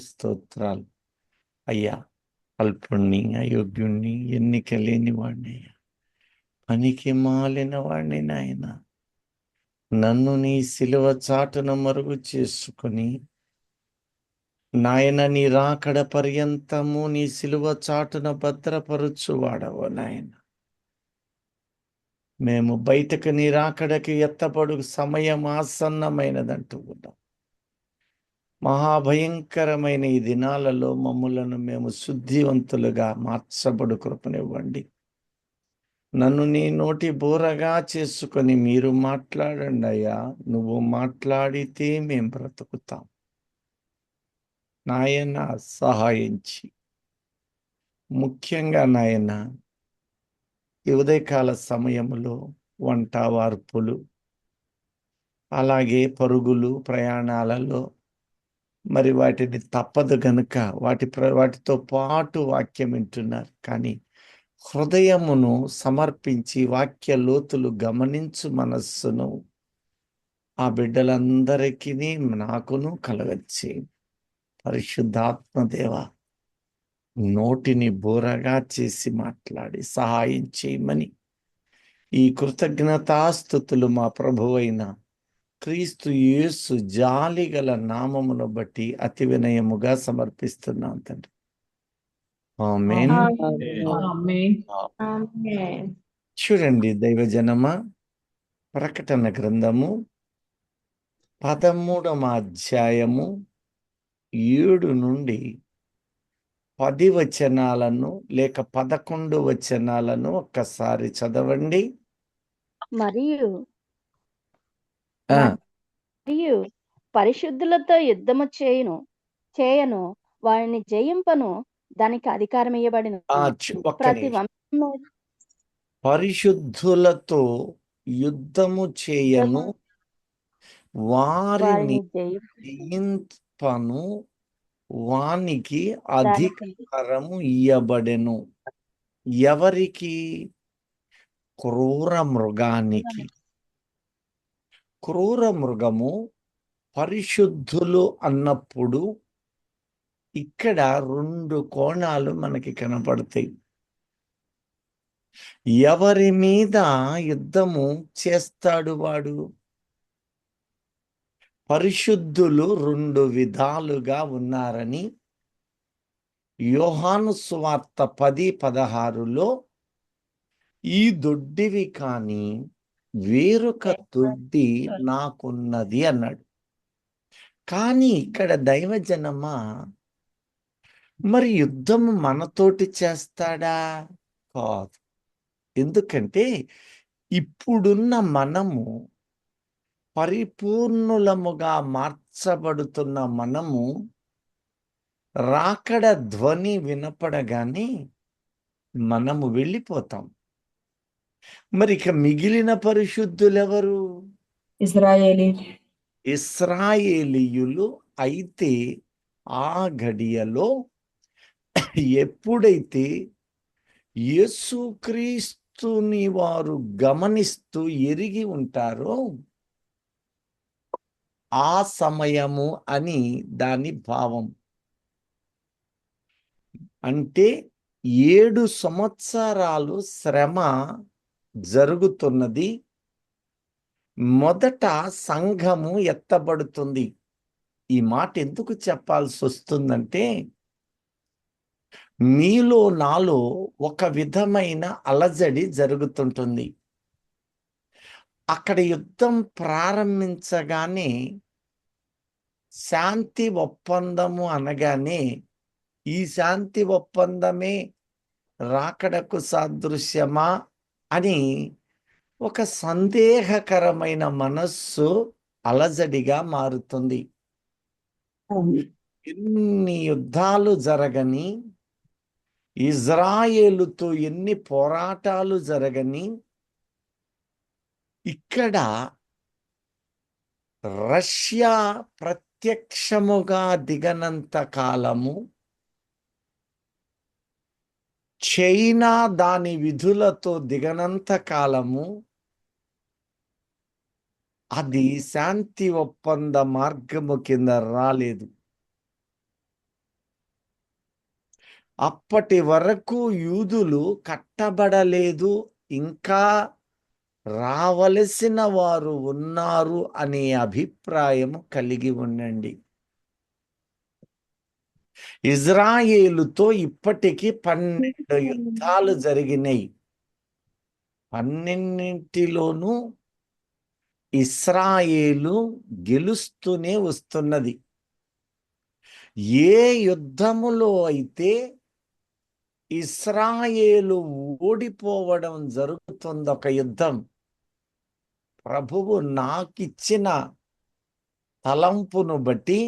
స్తోత్రాలు అయ్యా. అల్పుణ్ణి, అయోగ్యుణ్ణి, ఎన్నిక లేని వాడిని అయ్యా, పనికి మాలిన వాడిని నాయన. నన్ను నీ సిలువ చాటున మరుగు చేసుకుని నాయన, నీ రాకడ పర్యంతము నీ సిలువ చాటున భద్రపరుచువాడవు నాయన. మేము బయటకు నీ రాకడకి ఎత్తపడు సమయం ఆసన్నమైనదంటూ ఉన్నాం. మహాభయంకరమైన ఈ దినాలలో మమ్ములను మేము శుద్ధివంతులుగా మార్చబడు కృపనివ్వండి. నన్ను నీ నోటి బోరగా చేసుకొని మీరు మాట్లాడండి అయ్యా. నువ్వు మాట్లాడితే మేం బ్రతుకుతాం నాయన. సహాయించి ముఖ్యంగా నాయన, ఈ ఉదయకాల సమయంలో వంట వార్పులు, అలాగే పరుగులు, ప్రయాణాలలో మరి వాటిని తప్పదు గనుక వాటితో పాటు వాక్యం వింటున్నారు. కానీ హృదయమును సమర్పించి వాక్య లోతులు గమనించు మనస్సును ఆ బిడ్డలందరికీ నాకును కలగచ్చి, పరిశుద్ధాత్మ దేవ నోటిని బోరగా చేసి మాట్లాడి సహాయం చేయమని ఈ కృతజ్ఞతాస్తుతులు మా ప్రభువైన క్రీస్తు యేసు జాలిగల నామమును బట్టి అతి వినయముగా సమర్పిస్తున్నాం తండ్రి. ఆమేన్. చూడండి దైవజనమా, ప్రకటన గ్రంథము 13వ అధ్యాయము 7 నుండి 10 వచనాలను లేక 11 వచనాలను ఒక్కసారి చదవండి. మరియు పరిశుద్ధులతో యుద్ధము చేయను వారిని జయింపను, దానికి అధికారం ఇవ్వబడిన ప్రతి వంశము పరిశుద్ధులతో యుద్ధము చేయను, వారిని జయింపను, వానికి అధికారము ఇయ్యబడెను. ఎవరికి? క్రూర మృగానికి. క్రూర మృగము పరిశుద్ధులు అన్నప్పుడు ఇక్కడ 2 కోణాలు మనకి కనపడతాయి. ఎవరి మీద యుద్ధము చేస్తాడు వాడు? పరిశుద్ధులు 2 విధాలుగా ఉన్నారని యోహాను సువార్త 10:16లో ఈ దొడ్డివి కానీ వేరొక దొడ్డి నాకున్నది అన్నాడు. కానీ ఇక్కడ దైవజనమా, మరి యుద్ధం మనతోటి చేస్తాడా? కాదు. ఎందుకంటే ఇప్పుడున్న మనము పరిపూర్ణులముగా మార్చబడుతున్న మనము రాకడ ధ్వని వినపడగానే మనము వెళ్ళిపోతాం. మరి ఇక మిగిలిన పరిశుద్ధులెవరు? ఇశ్రాయేలీయులు. అయితే ఆ గడియలో ఎప్పుడైతే యేసుక్రీస్తుని వారు గమనిస్తూ ఎరిగి ఉంటారో ఆ సమయము అని దాని భావం. అంటే 7 సంవత్సరాలు శ్రమ జరుగుతున్నది. మొదట సంఘము ఎత్తబడుతుంది. ఈ మాట ఎందుకు చెప్పాల్సి వస్తుందంటే, మీలో నాలో ఒక విధమైన అలజడి జరుగుతుంటుంది. అక్కడ యుద్ధం ప్రారంభించగానే, శాంతి ఒప్పందము అనగానే ఈ శాంతి ఒప్పందమే రాకడకు సాదృశ్యమా అని ఒక సందేహకరమైన మనస్సు అలజడిగా మారుతుంది. ఎన్ని యుద్ధాలు జరగని, ఇజ్రాయేలుతో ఎన్ని పోరాటాలు జరగని, ఇక్కడ రష్యా ప్రత్యక్షముగా దిగనంత కాలము, చైనా దాని విధులతో దిగనంత కాలము అది శాంతి ఒప్పంద మార్గము కింద రాలేదు. అప్పటి వరకు యూదులు కట్టబడలేదు, ఇంకా రావలసిన వారు ఉన్నారు అనే అభిప్రాయం కలిగి ఉండండి. ఇజ్రాయేలుతో ఇప్పటికి 12 యుద్ధాలు జరిగినాయి. 12లోనూ ఇస్రాయేలు గెలుస్తూనే వస్తున్నది. ఏ యుద్ధములో అయితే ఇస్రాయేలు ఓడిపోవడం జరుగుతుంది, ఒక యుద్ధం, ప్రభువు నాకిచ్చిన తలంపును బట్టి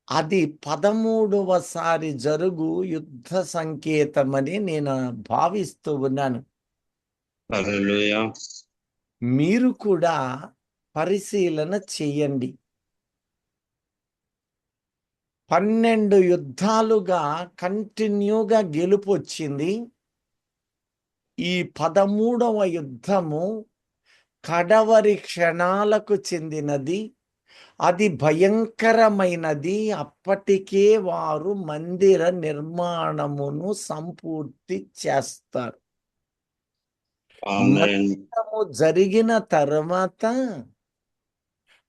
అది 13వసారి జరుగు యుద్ధ సంకేతమని నేను భావిస్తూ ఉన్నాను. హల్లెలూయా. మీరు కూడా పరిశీలన చెయ్యండి. 12 యుద్ధాలుగా కంటిన్యూగా గెలుపు వచ్చింది. ఈ 13వ యుద్ధము కడవరి క్షణాలకు చెందినది. అది భయంకరమైనది. అప్పటికే వారు మందిర నిర్మాణమును సంపూర్తి చేస్తారు. ఆమేన్. మందిరము జరిగిన తర్వాత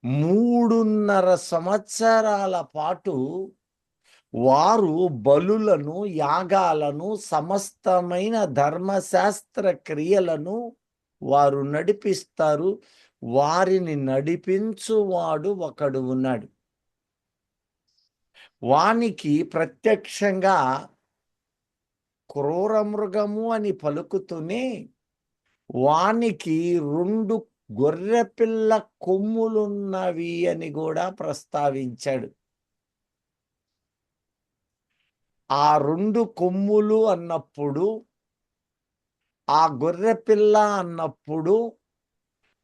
3.5 సంవత్సరాల పాటు వారు బలులను, యాగాలను, సమస్తమైన ధర్మశాస్త్ర క్రియలను వారు నడిపిస్తారు. వారిని నడిపించువాడు ఒకడు ఉన్నాడు. వానికి ప్రత్యక్షంగా క్రూర మృగము అని పలుకుతూనే వానికి 2 గొర్రెపిల్ల కొమ్ములున్నవి అని కూడా ప్రస్తావించాడు. ఆ 2 కొమ్ములు అన్నప్పుడు, ఆ గొర్రెపిల్ల అన్నప్పుడు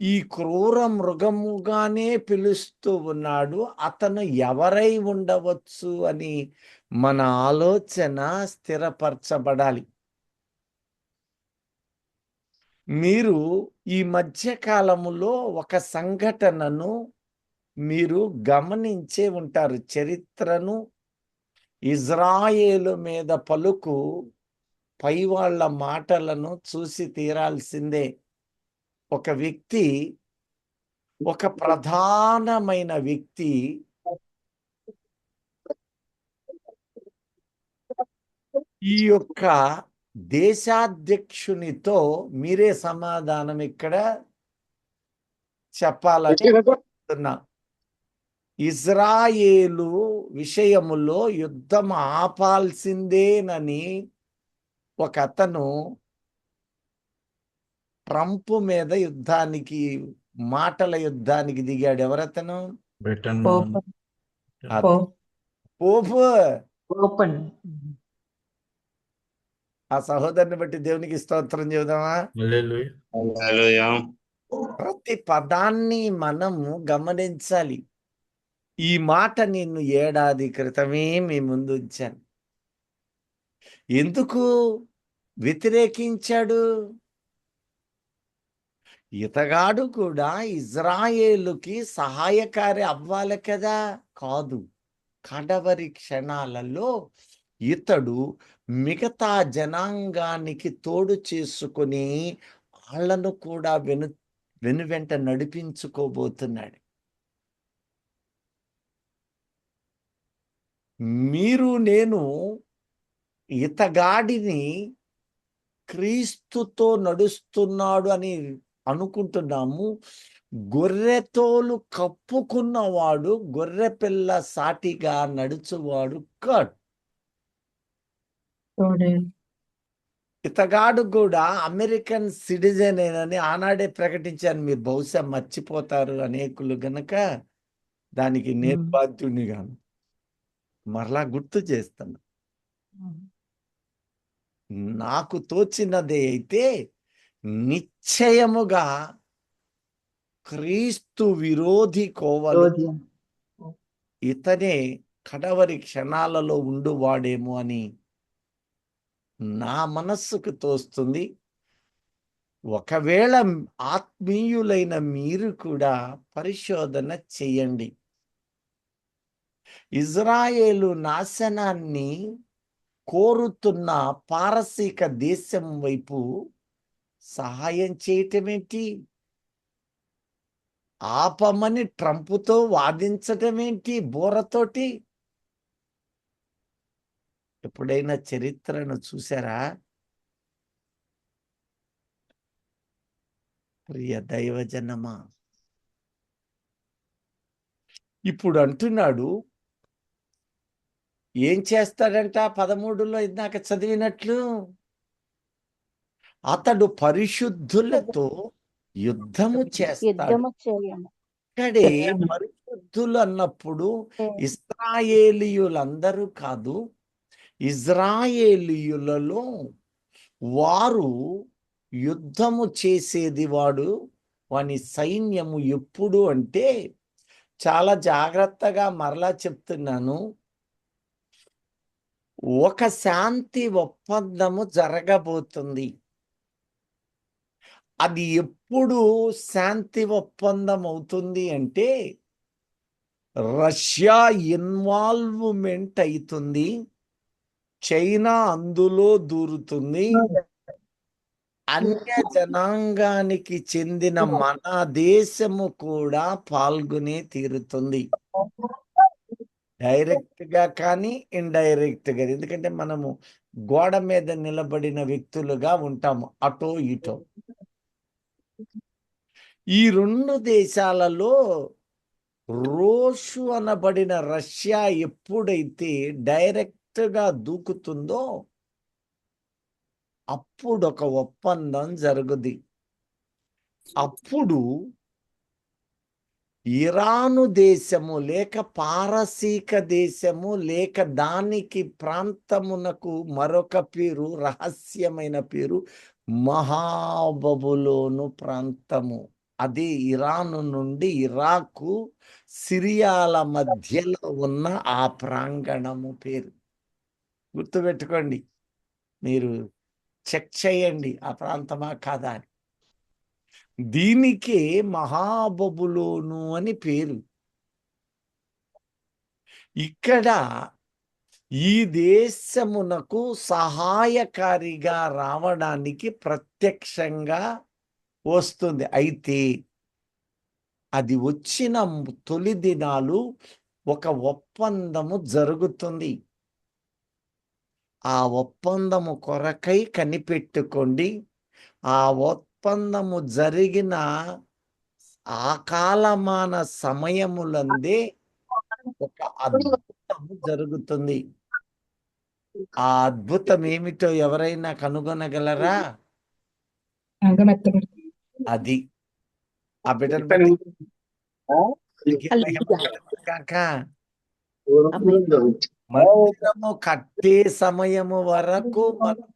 ఈ క్రూర మృగముగానే పిలుస్తూ ఉన్నాడు. అతను ఎవరై ఉండవచ్చు అని మన ఆలోచన స్థిరపరచబడాలి. మీరు ఈ మధ్య కాలములో ఒక సంఘటనను మీరు గమనించే ఉంటారు. చరిత్రను, ఇజ్రాయేలు మీద పలుకు పై వాళ్ళ మాటలను చూసి తీరాల్సిందే. ఒక వ్యక్తి, ఒక ప్రధానమైన వ్యక్తి ఈ యొక్క దేశాధ్యక్షునితో మీరే సమాధానం ఇక్కడ చెప్పాలని చెప్తున్నా. ఇజ్రాయేలు విషయములో యుద్ధం ఆపాల్సిందేనని ఒక అతను ట్రంప్ మీద మాటల యుద్ధానికి దిగాడు. ఎవరతను? పోపు. ఆ సహోదరుని బట్టి దేవునికి స్తోత్రం చెబుదామా? హల్లెలూయా. ప్రతి పదాన్ని మనము గమనించాలి. ఈ మాట నేను ఏడాది క్రితమే మీ ముందు ఉంచాను. ఎందుకు వ్యతిరేకించాడు? ఇతగాడు కూడా ఇజ్రాయేలుకి సహాయకారి అవ్వాలి కదా? కాదు. కడవరి క్షణాలలో ఇతడు మిగతా జనాంగానికి తోడు చేసుకుని వాళ్ళను కూడా వెనువెంట నడిపించుకోబోతున్నాడు. మీరు నేను ఇతగాడిని క్రీస్తుతో నడుస్తున్నాడు అని అనుకుంటున్నాము. గొర్రెతోలు కప్పుకున్నవాడు గొర్రెపిల్ల సాటిగా నడుచువాడు కాడు. ఇతగాడు కూడా అమెరికన్ సిటిజన్ అని ఆనాడే ప్రకటించాను. మీరు బహుశా మర్చిపోతారు అనేకులు గనక దానికి నేర్బాధ్యునిగాను మరలా గుర్తు చేస్తాను. నాకు తోచినదే అయితే నిశ్చయముగా క్రీస్తు విరోధి కోవలు ఇతనే కడవరి క్షణాలలో ఉండువాడేమో అని నా మనస్సుకు తోస్తుంది. ఒకవేళ ఆత్మీయులైన మీరు కూడా పరిశోధన చెయ్యండి. ఇజ్రాయేలు నాశనాన్ని కోరుతున్న పారసీక దేశం వైపు సహాయం చేయటం ఏంటి? ఆపమని ట్రంప్తో వాదించటం ఏంటి బోరతోటి? ఎప్పుడైనా చరిత్రను చూసారా? ప్రియ దైవజనమా, ఇప్పుడు అంటున్నాడు, ఏం చేస్తాడంట? 13లో ఇందాక చదివినట్లు, అతడు పరిశుద్ధులతో యుద్ధము చేస్తాడు. యుద్ధము చేయము. ఇక్కడే పరిశుద్ధులు అన్నప్పుడు ఇశ్రాయేలీయులందరూ కాదు, ఇజ్రాయేలీయులలో వారు యుద్ధము చేసేది వాని సైన్యము ఎప్పుడు అంటే, చాలా జాగ్రత్తగా మరలా చెప్తున్నాను, ఒక శాంతి ఒప్పందము జరగబోతుంది. అది ఎప్పుడు శాంతి ఒప్పందం అవుతుంది అంటే, రష్యా ఇన్వాల్వ్మెంట్ అవుతుంది, చైనా అందులో దూరుతుంది, అన్య జనాంగానికి చెందిన మన దేశము కూడా పాల్గొనే తీరుతుంది. డైరెక్ట్ గా కానీ ఇండైరెక్ట్ గా, ఎందుకంటే మనము గోడ మీద నిలబడిన వ్యక్తులుగా ఉంటాము, అటో ఇటో. ఈ రెండు దేశాలలో రోషు అనబడిన రష్యా ఎప్పుడైతే డైరెక్ట్ గా దూకుతుందో అప్పుడు ఒక ఒప్పందం జరుగుద్ది. అప్పుడు ఇరాను దేశము లేక పారసీక దేశము లేక దానికి ప్రాంతమునకు మరొక పేరు, రహస్యమైన పేరు, మహాబబులోను ప్రాంతము. అది ఇరాను నుండి ఇరాకు, సిరియాల మధ్యలో ఉన్న ఆ ప్రాంగణము పేరు. గుర్తుపెట్టుకోండి, మీరు చెక్ చేయండి ఆ ప్రాంతమా కాదా అని. దీనికే మహాబబులోను అని పేరు. ఇక్కడ ఈ దేశమునకు సహాయకారిగా రావడానికి ప్రత్యక్షంగా వస్తుంది. అయితే అది వచ్చిన తొలి దినాలు ఒక ఒప్పందము జరుగుతుంది. ఆ ఒప్పందము కొరకై కనిపెట్టుకోండి. ఆ ఒప్పందము జరిగిన ఆ కాలమాన సమయములందే ఒక అద్భుతము జరుగుతుంది. ఆ అద్భుతం ఏమిటో ఎవరైనా కనుగొనగలరా? అది ఆ బిడ్డను బట్టి కాక మందిరము కట్టే సమయము వరకు మనం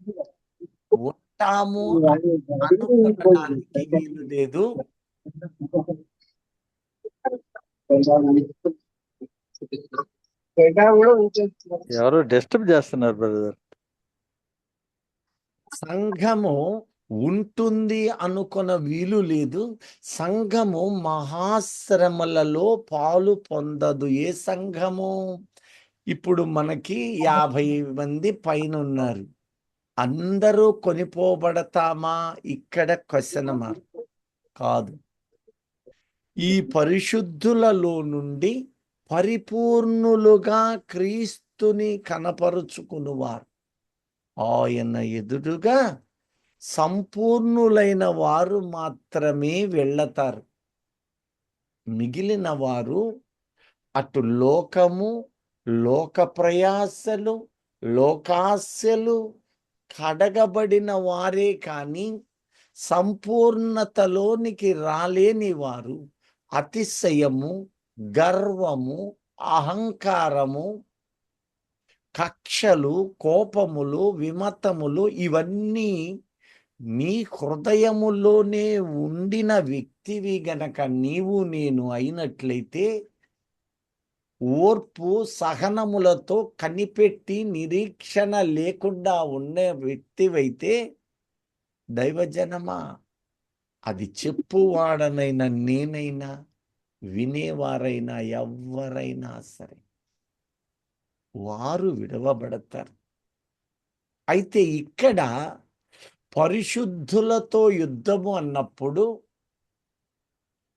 ఉంటాము అనుకోవడానికి వీలు లేదు. ఎవరు డిస్టర్బ్ చేస్తున్నారు బ్రదర్? సంఘము ఉంటుంది అనుకున్న వీలు లేదు. సంఘము మహాశ్రమలలో పాలు పొందదు. ఏ సంఘము? ఇప్పుడు మనకి 50 మంది పైన ఉన్నారు. అందరూ కొనిపోబడతామా? ఇక్కడ క్వశ్చన్ మార్క్ కాదు. ఈ పరిశుద్ధులలో నుండి పరిపూర్ణులుగా క్రీస్తుని కనపరుచుకునివారు ఆయన ఎదురుగా సంపూర్ణులైన వారు మాత్రమే వెళ్ళతారు. మిగిలిన వారు అటు లోకము, లోక ప్రయాసలు, లోకాస్యలు కడగబడిన వారే కానీ సంపూర్ణతలోనికి రాలేని వారు అతిశయము, గర్వము, అహంకారము, కక్షలు, కోపములు, విమతములు ఇవన్నీ నీ హృదయములోనే ఉండిన వ్యక్తివి గనక నీవు నేను అయినట్లయితే, ఓర్పు సహనములతో కనిపెట్టి నిరీక్షణ లేకుండా ఉండే వ్యక్తివైతే, దైవజనమా, అది చెప్పువాడనైనా నేనైనా వినేవారైనా ఎవ్వరైనా సరే వారు విడవబడతారు. అయితే ఇక్కడ పరిశుద్ధులతో యుద్ధము అన్నప్పుడు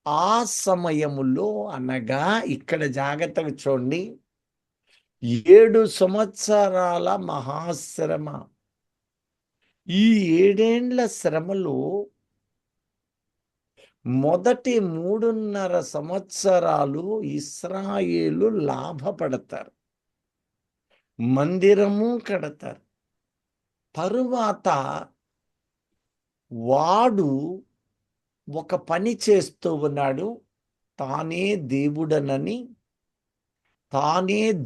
ఆ సమయములో అనగా ఇక్కడ జాగ్రత్తగా చూడండి, 7 సంవత్సరాల మహాశ్రమ. ఈ 7 ఏండ్ల శ్రమలో మొదటి 3.5 సంవత్సరాలు ఇశ్రాయేలు లాభపడతారు, మందిరము కడతారు. తరువాత వాడు ఒక పని చేస్తూ ఉన్నాడు, తానే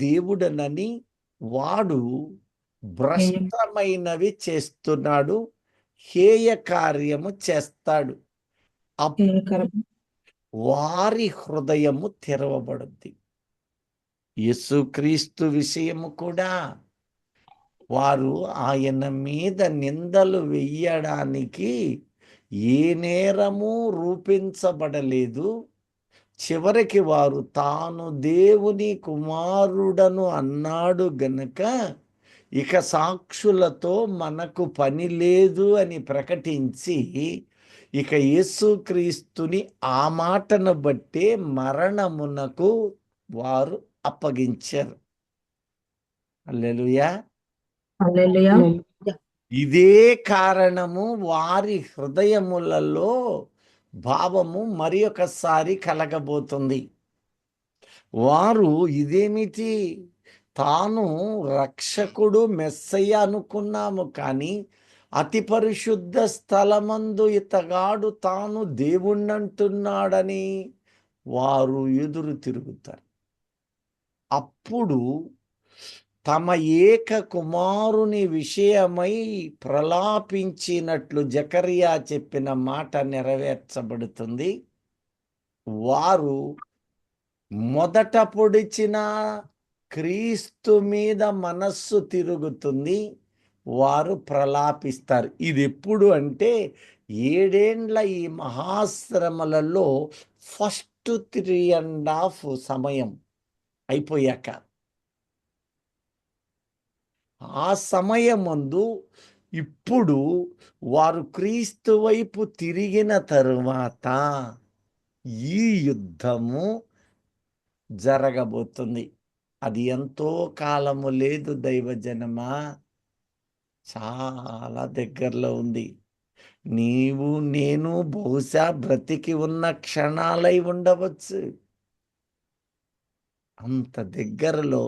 దేవుడనని వాడు భ్రష్టమైనవి చేస్తున్నాడు, హేయ కార్యము చేస్తాడు. అప్పుడు వారి హృదయము తెరవబడుద్ది. యేసుక్రీస్తు విషయము కూడా వారు ఆయన మీద నిందలు వెయ్యడానికి ఏ నేరము రూపించబడలేదు. చివరికి వారు తాను దేవుని కుమారుడను అన్నాడు గనుక ఇక సాక్షులతో మనకు పని లేదు అని ప్రకటించి ఇక యేసుక్రీస్తుని ఆ మాటను బట్టే మరణమునకు వారు అప్పగించారు. హల్లెలూయా. ఇదే కారణము వారి హృదయములలో భావము మరి ఒకసారి కలగబోతుంది. వారు ఇదేమిటి, తాను రక్షకుడు మెస్సయ్య అనుకున్నాము, కానీ అతి పరిశుద్ధ స్థలమందు ఇతగాడు తాను దేవుణ్ణంటున్నాడని వారు ఎదురు తిరుగుతారు. అప్పుడు తమ ఏక కుమారుని విషయమై ప్రలాపించినట్లు జకరియా చెప్పిన మాట నెరవేర్చబడుతుంది. వారు మొదట పొడిచిన క్రీస్తు మీద మనస్సు తిరుగుతుంది, వారు ప్రలాపిస్తారు. ఇది ఎప్పుడు అంటే 7 ఏండ్ల ఈ మహాశ్రమలలో ఫస్ట్ 3.5 సమయం అయిపోయాక, ఆ సమయమందు ఇప్పుడు వారు క్రీస్తు వైపు తిరిగిన తరువాత ఈ యుద్ధము జరగబోతుంది. అది ఎంతో కాలము లేదు దైవజనమా, చాలా దగ్గరలో ఉంది. నీవు నేను బహుశా బ్రతికి ఉన్న క్షణాలై ఉండవచ్చు. అంత దగ్గరలో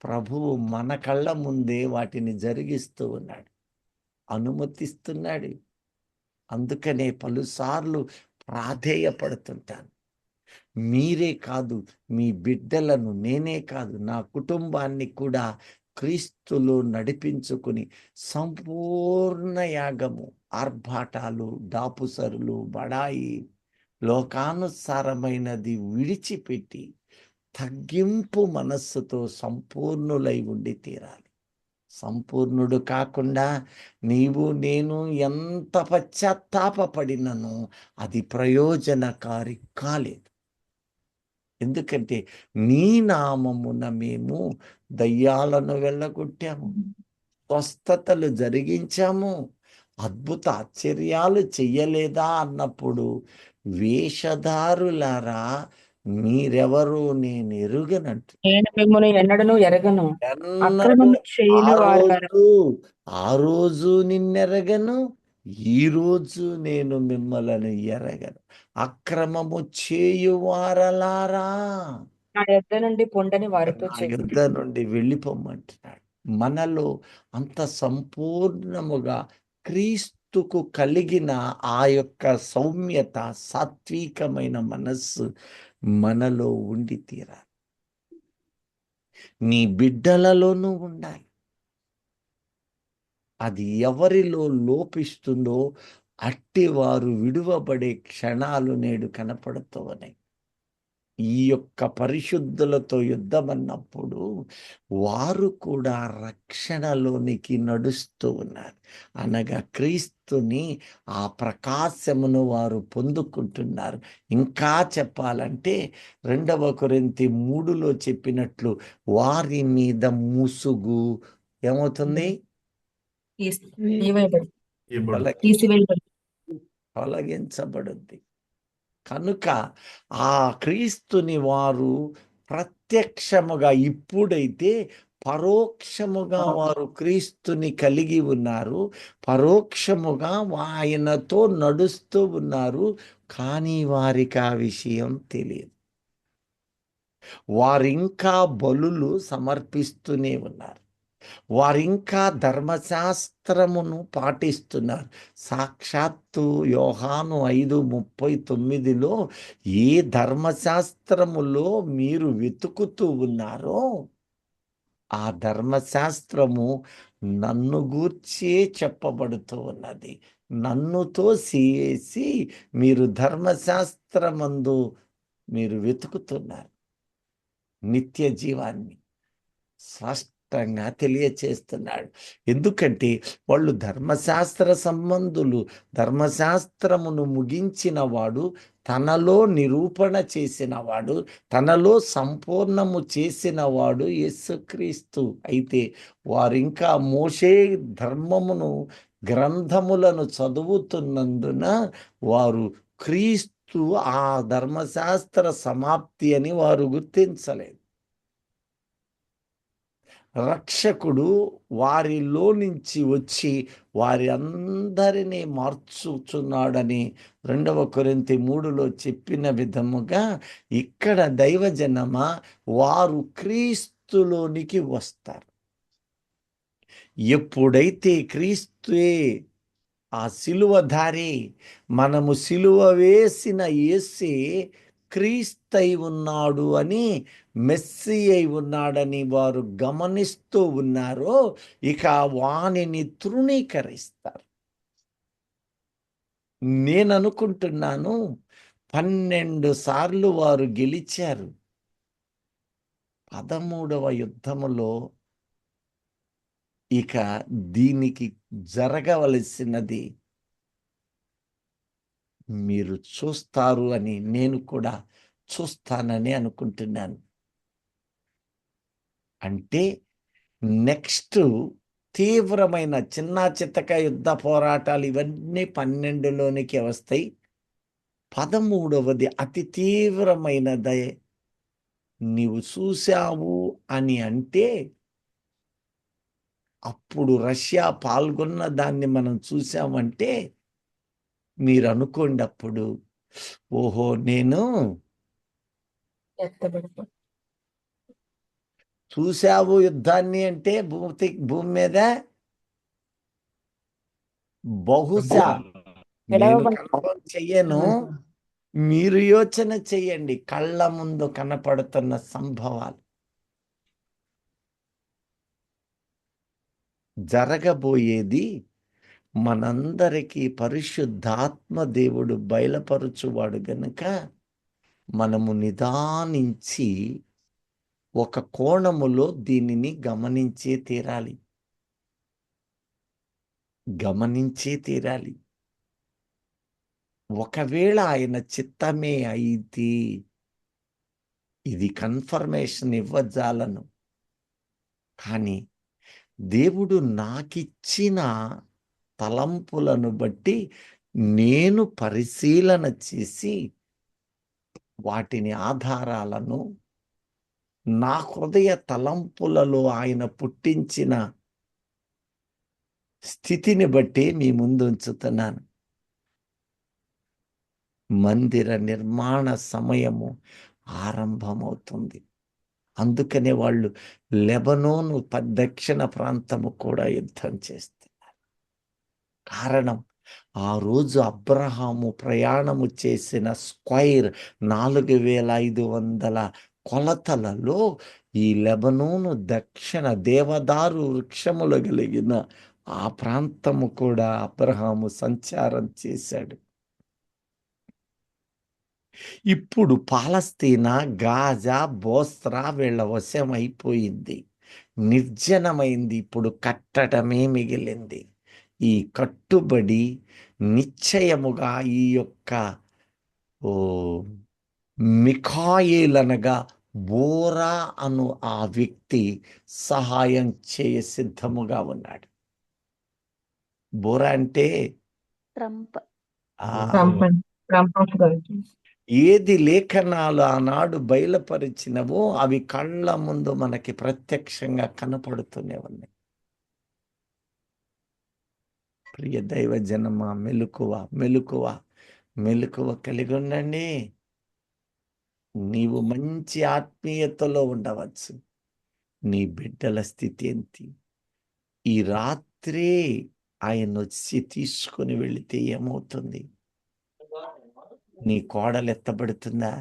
ప్రభువు మన కళ్ళ ముందే వాటిని జరిగిస్తూ ఉన్నాడు, అనుమతిస్తున్నాడు. అందుకనే పలుసార్లు ప్రాధేయపడుతుంటాను, మీరే కాదు మీ బిడ్డలను, నేనే కాదు నా కుటుంబాన్ని కూడా క్రీస్తులో నడిపించుకుని సంపూర్ణ యాగము, ఆర్భాటాలు, దాపుసరులు, బడాయి, లోకానుసారమైనది విడిచిపెట్టి తగ్గింపు మనస్సుతో సంపూర్ణులై ఉండి తీరాలి. సంపూర్ణుడు కాకుండా నీవు నేను ఎంత పశ్చాత్తాపడినను అది ప్రయోజనకారి కాలేదు. ఎందుకంటే నీ నామమున మేము దయ్యాలను వెళ్ళగొట్టాము, స్వస్థతలు జరిగించాము, అద్భుత ఆశ్చర్యాలు చెయ్యలేదా అన్నప్పుడు, వేషధారులారా మీరెవరు నేను ఎరుగనంటు, నేను మిమ్మల్ని ఎన్నడను ఎరగను, ఎన్నడూ ఆ రోజు నిన్నెరగను, ఈ రోజు నేను మిమ్మల్ని ఎరగను. అక్రమము చేయువారలారా నా యొద్ద నుండి పొండని వారితో నా యుద్ధ నుండి వెళ్ళిపోమంటున్నాడు. మనలో అంత సంపూర్ణముగా క్రీస్తుకు కలిగిన ఆ యొక్క సౌమ్యత, సాత్వికమైన మనస్సు మనలో ఉండి తీరాలి. నీ బిడ్డలలోనూ ఉండాలి. అది ఎవరిలో లోపిస్తుందో అట్టి వారు విడువబడే క్షణాలు నేడు కనపడుతూ ఉన్నాయి. ఈ యొక్క పరిశుద్ధులతో యుద్ధం అన్నప్పుడు వారు కూడా రక్షణలోనికి నడుస్తూ ఉన్నారు. అనగా క్రీస్తుని ఆ ప్రకాశమును వారు పొందుకుంటున్నారు. ఇంకా చెప్పాలంటే 2 కొరింథీ 3లో చెప్పినట్లు వారి మీద ముసుగు ఏమవుతుంది, తీసివేయబడి తొలగి- తీసివేయబడి తొలగించబడుద్ది. కనుక ఆ క్రీస్తుని వారు ప్రత్యక్షముగా, ఇప్పుడైతే పరోక్షముగా వారు క్రీస్తుని కలిగి ఉన్నారు, పరోక్షముగా ఆయనతో నడుస్తూ ఉన్నారు. కానీ వారికి ఆ విషయం తెలియదు. వారింకా బలులు సమర్పిస్తూనే ఉన్నారు, వారింకా ధర్మశాస్త్రమును పాటిస్తున్నారు. సాక్షాత్తు యోహాను 5:39లో ఏ ధర్మశాస్త్రములో మీరు వెతుకుతూ ఉన్నారో ఆ ధర్మశాస్త్రము నన్ను గూర్చే చెప్పబడుతూ ఉన్నది. నన్నుతో చేసి మీరు ధర్మశాస్త్రమందు మీరు వెతుకుతున్నారు నిత్య జీవాన్ని. స్పష్టంగా తెలియచేస్తున్నాడు. ఎందుకంటే వాళ్ళు ధర్మశాస్త్ర సంబంధులు. ధర్మశాస్త్రమును ముగించిన వాడు, తనలో నిరూపణ చేసిన వాడు, తనలో సంపూర్ణము చేసిన వాడు యేసుక్రీస్తు. అయితే వారింకా మోషే ధర్మమును, గ్రంథములను చదువుతున్నందున వారు క్రీస్తు ఆ ధర్మశాస్త్ర సమాప్తి అని వారు గుర్తించలేదు. రక్షకుడు వారిలో నుంచి వచ్చి వారి అందరినీ మార్చుచున్నాడని 2 కొరింథీ 3లో చెప్పిన విధముగా ఇక్కడ దైవజనమ వారు క్రీస్తులోనికి వస్తారు. ఎప్పుడైతే క్రీస్తుయే ఆ సిలువధారి, మనము సిలువ వేసిన యేసే క్రీస్తై ఉన్నాడు అని, మెస్సీ అయి ఉన్నాడని వారు గమనిస్తూ ఉన్నారో ఇక వానిని తృణీకరిస్తారు. నేను అనుకుంటున్నాను 12 సార్లు వారు గెలిచారు. 13వ యుద్ధములో ఇక దీనికి జరగవలసినది మీరు చూస్తారు అని నేను కూడా చూస్తానని అనుకుంటున్నాను. అంటే నెక్స్ట్ తీవ్రమైన చిన్నా చితక యుద్ధ పోరాటాలు ఇవన్నీ 12లోనికి వస్తాయి. 13వది అతి తీవ్రమైనదే నీవు చూశావు అని అంటే, అప్పుడు రష్యా పాల్గొన్న దాన్ని మనం చూసామంటే మీరు అనుకోండి, అప్పుడు ఓహో నేను ఎత్తబడిపో చూశావు యుద్ధాన్ని అంటే భూమి మీద బహుశా నేను కన్ఫర్మ్ చెయ్యను, మీరు యోచన చెయ్యండి. కళ్ళ ముందు కనపడుతున్న సంభవాలు, జరగబోయేది మనందరికీ పరిశుద్ధాత్మ దేవుడు బయలుపరచువాడు గనుక మనము నిదానించి ఒక కోణములో దీనిని గమనించే తీరాలి. ఒకవేళ ఆయన చిత్తమే అయితే ఇది కన్ఫర్మేషన్ ఇవ్వజాలను. కానీ దేవుడు నాకిచ్చిన తలంపులను బట్టి నేను పరిశీలన చేసి వాటిని ఆధారాలను నా హృదయ తలంపులలో ఆయన పుట్టించిన స్థితిని బట్టి మీ ముందు ఉంచుతున్నాను. మందిర నిర్మాణ సమయము ఆరంభమవుతుంది. అందుకనే వాళ్ళు లెబనోను దక్షిణ ప్రాంతము కూడా యుద్ధం చేస్తున్నారు. కారణం, ఆ రోజు అబ్రహాము ప్రయాణము చేసిన స్క్వైర్ 4500 కొలతలలో ఈ లెబనోను దక్షిణ దేవదారు వృక్షములు కలిగిన ఆ ప్రాంతము కూడా అబ్రహాము సంచారం చేశాడు. ఇప్పుడు పాలస్తీనా, గాజా, బోస్రా వీళ్ళ వశం అయిపోయింది, నిర్జనమైంది. ఇప్పుడు కట్టడమే మిగిలింది. ఈ కట్టుబడి నిశ్చయముగా ఈ యొక్క మిఖాయేలనగా బోరా అను ఆ వ్యక్తి సహాయం చేయ సిద్ధముగా ఉన్నాడు. బోర అంటే ట్రంప్. ఆ ట్రంప్ అండి. Trump of God. ఏది లేఖనాలు ఆనాడు బయలుపరిచినవో అవి కళ్ళ ముందు మనకి ప్రత్యక్షంగా కనపడుతూనే ఉన్నాయి. ప్రియ దైవ జనమా, మెలకువ మెలకువ మెలకువ కలిగి ఉండండి. నీవు మంచి ఆత్మీయతలో ఉండవచ్చు. నీ బిడ్డల స్థితి ఏంటి? ఈ రాత్రే ఆయన వచ్చి తీసుకుని వెళితే ఏమవుతుంది? నీ కోడలు ఎత్తబడుతుందా?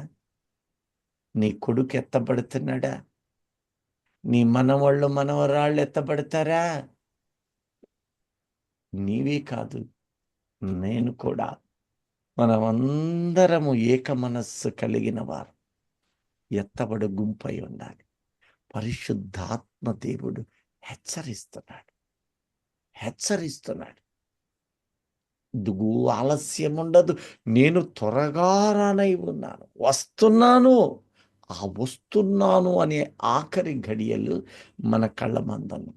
నీ కొడుకు ఎత్తబడుతున్నాడా? నీ మనవాళ్ళు మనవరాళ్ళు ఎత్తబడతారా? నీవే కాదు, నేను కూడా, మనమందరము ఏక మనస్సు కలిగిన వారు ఎత్తబడు గుంపై ఉండాలి. పరిశుద్ధాత్మ దేవుడు హెచ్చరిస్తున్నాడు. దుగు ఆలస్యం ఉండదు. నేను త్వరగా రానై ఉన్నాను, వస్తున్నాను. ఆ వస్తున్నాను అనే ఆఖరి ఘడియలు మన కళ్ళ మందను.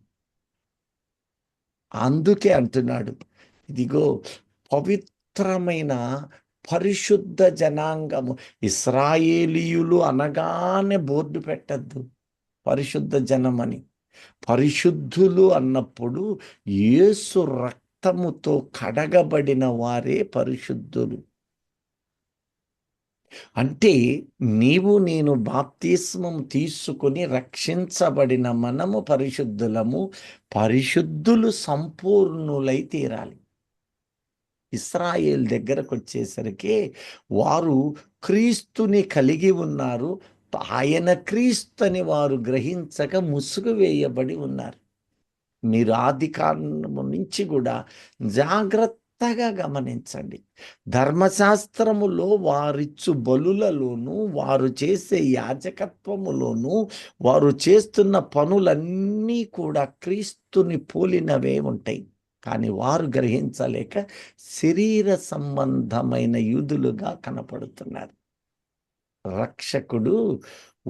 అందుకే అంటున్నాడు, ఇదిగో పవిత్రమైన పరిశుద్ధ జనాంగము. ఇశ్రాయేలీయులు అనగానే బోర్డు పెట్టద్దు పరిశుద్ధ జనమని. పరిశుద్ధులు అన్నప్పుడు యేసు రక్తముతో కడగబడిన వారే పరిశుద్ధులు. అంటే నీవు నేను బాప్తిస్మం తీసుకుని రక్షించబడిన మనము పరిశుద్ధులము. పరిశుద్ధులు సంపూర్ణులై తీరాలి. ఇశ్రాయేల్ దగ్గరకు వచ్చేసరికి వారు క్రీస్తుని కలిగి ఉన్నారు. ఆయన క్రీస్తుని వారు గ్రహించక ముసుగు వేయబడి ఉన్నారు. మీరు ఆది కాండము నుంచి కూడా జాగ్రత్తగా గమనించండి. ధర్మశాస్త్రములో వారిచ్చు బలులలోను, వారు చేసే యాజకత్వములోను, వారు చేస్తున్న పనులన్నీ కూడా క్రీస్తుని పోలినవే ఉంటాయి. కానీ వారు గ్రహించలేక శరీర సంబంధమైన యూదులుగా కనపడుతున్నారు. రక్షకుడు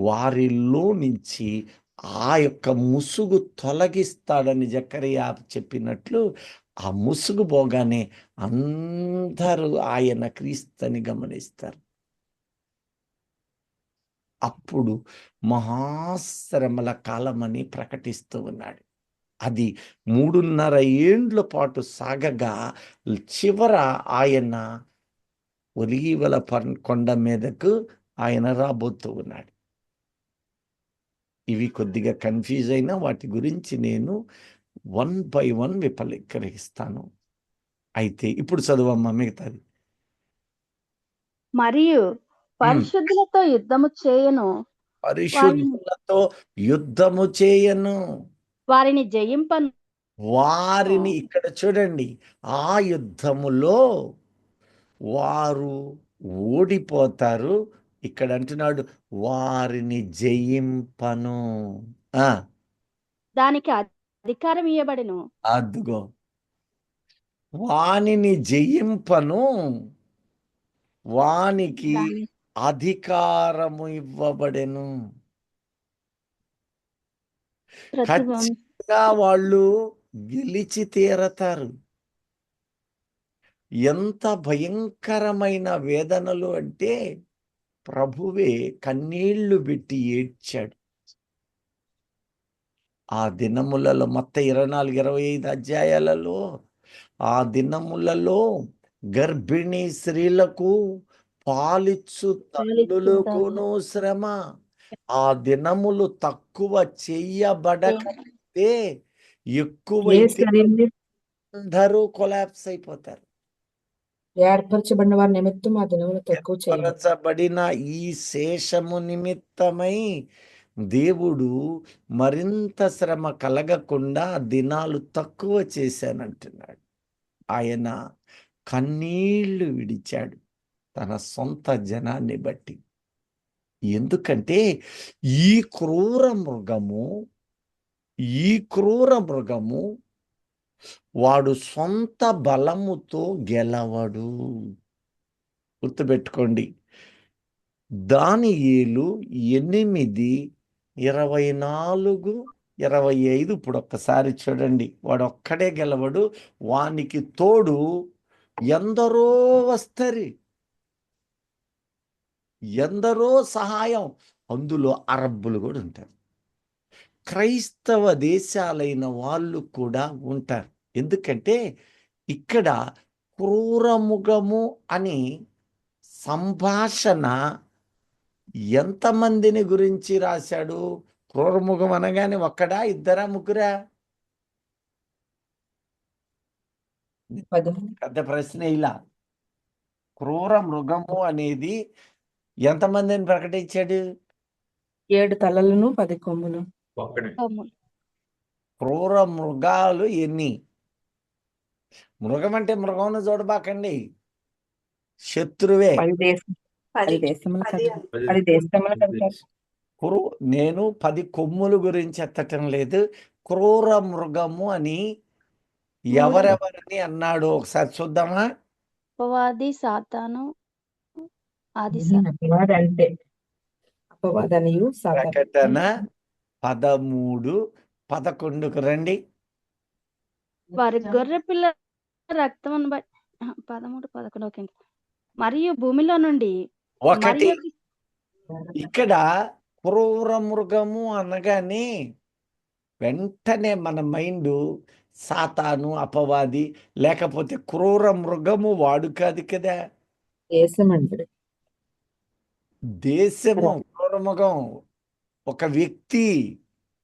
వారిలో నుంచి ఆ యొక్క ముసుగు తొలగిస్తాడని జకరియా చెప్పినట్లు ఆ ముసుగు పోగానే అందరూ ఆయన క్రీస్తుని గమనిస్తారు. అప్పుడు మహాశ్రమల కాలమని ప్రకటిస్తూ ఉన్నాడు. అది 3.5 ఏండ్ల పాటు సాగగా చివర ఆయన ఒలీవల కొండ మీదకు ఆయన రాబోతూ ఉన్నాడు. ఇవి కొద్దిగా కన్ఫ్యూజ్ అయినా వాటి గురించి నేను 1 by 1 విపరీకరిస్తాను. అయితే ఇప్పుడు చదువమ్మా మిగతాది. మరియు పరిశుద్ధులతో యుద్ధము చేయను, పరిశుద్ధులతో యుద్ధము చేయను, వారిని జయింపను. వారిని ఇక్కడ చూడండి, ఆ యుద్ధములో వారు ఓడిపోతారు. ఇక్కడ అంటున్నాడు వారిని జయింపను. దానికి అధికారం ఇవ్వబడెను. అద్దుగో, వానిని జయింపను, వానికి అధికారము ఇవ్వబడెను. ఖచ్చితంగా వాళ్ళు గెలిచి తీరతారు. ఎంత భయంకరమైన వేదనలు అంటే ప్రభువే కన్నీళ్లు పెట్టి ఏడ్చాడు. ఆ దినములలో మొత్తం 24-25 అధ్యాయాలలో ఆ దినములలో గర్భిణీ స్త్రీలకు పాలిచ్చు తల్లులకును శ్రమ. ఆ దినములు తక్కువ చెయ్యబడకపోతే ఎక్కువైతే అందరూ కొలాప్స్ అయిపోతారు. ఏర్పరచబడిన వారి నిమిత్తం ఆ దినములు తక్కువ ఏర్పరచబడిన ఈ శేషము నిమిత్తమై దేవుడు మరింత శ్రమ కలగకుండా దినాలు తక్కువ చేశానంటున్నాడు. ఆయన కన్నీళ్లు విడిచాడు తన సొంత జనాన్ని బట్టి. ఎందుకంటే ఈ క్రూర మృగము వాడు సొంత బలముతో గెలవడు. గుర్తుపెట్టుకోండి. దానియేలు 8:24 25. ఇప్పుడు ఒక్కసారి చూడండి, వాడు ఒక్కడే గెలవడు, వానికి తోడు ఎందరో వస్తారు, ఎందరో సహాయం. అందులో అరబ్బులు కూడా ఉంటారు, క్రైస్తవ దేశాలైన వాళ్ళు కూడా ఉంటారు. ఎందుకంటే ఇక్కడ క్రూరముఖము అని సంభాషణ ఎంతమందిని గురించి రాశాడు? క్రూరముఖం అనగానే ఒక్కడా, ఇద్దరా, ముగ్గురా? 10 పెద్ద ప్రశ్న. ఇలా క్రూర మృగము అనేది ఎంతమందిని ప్రకటించాడు? 7 తలలను 10 కొమ్ములు. కొమ్ములు. క్రూర మృగాలు ఎన్ని? మృగం అంటే మృగంను చూడబాకండి, శత్రువే. 10 దేశములు కదా. 10 దేశములు కదా. నేను 10 కొమ్ములు గురించి ఎత్తటం లేదు. క్రూర మృగము అని ఎవరెవరిని అన్నాడు ఒకసారి చూద్దామా? అపవాది, సాతాను, ఆది అపవాది అంటే అపవాదనియు సాతాను. ప్రకటన 13:11కు రండి. వారి గొర్రె పిల్ల రక్తమును బట్టి 13, 11. ఓకే. మరియు భూమిలో నుండి ఒకటి మరియు ఇక్కడ క్రూర మృగము అనగానే వెంటనే మన మైండ్ సాతాను, అపవాది, లేకపోతే క్రూర మృగము వాడు కాదు కదా, దేశం అంటే దేశము. క్రూర మృగం ఒక వ్యక్తి,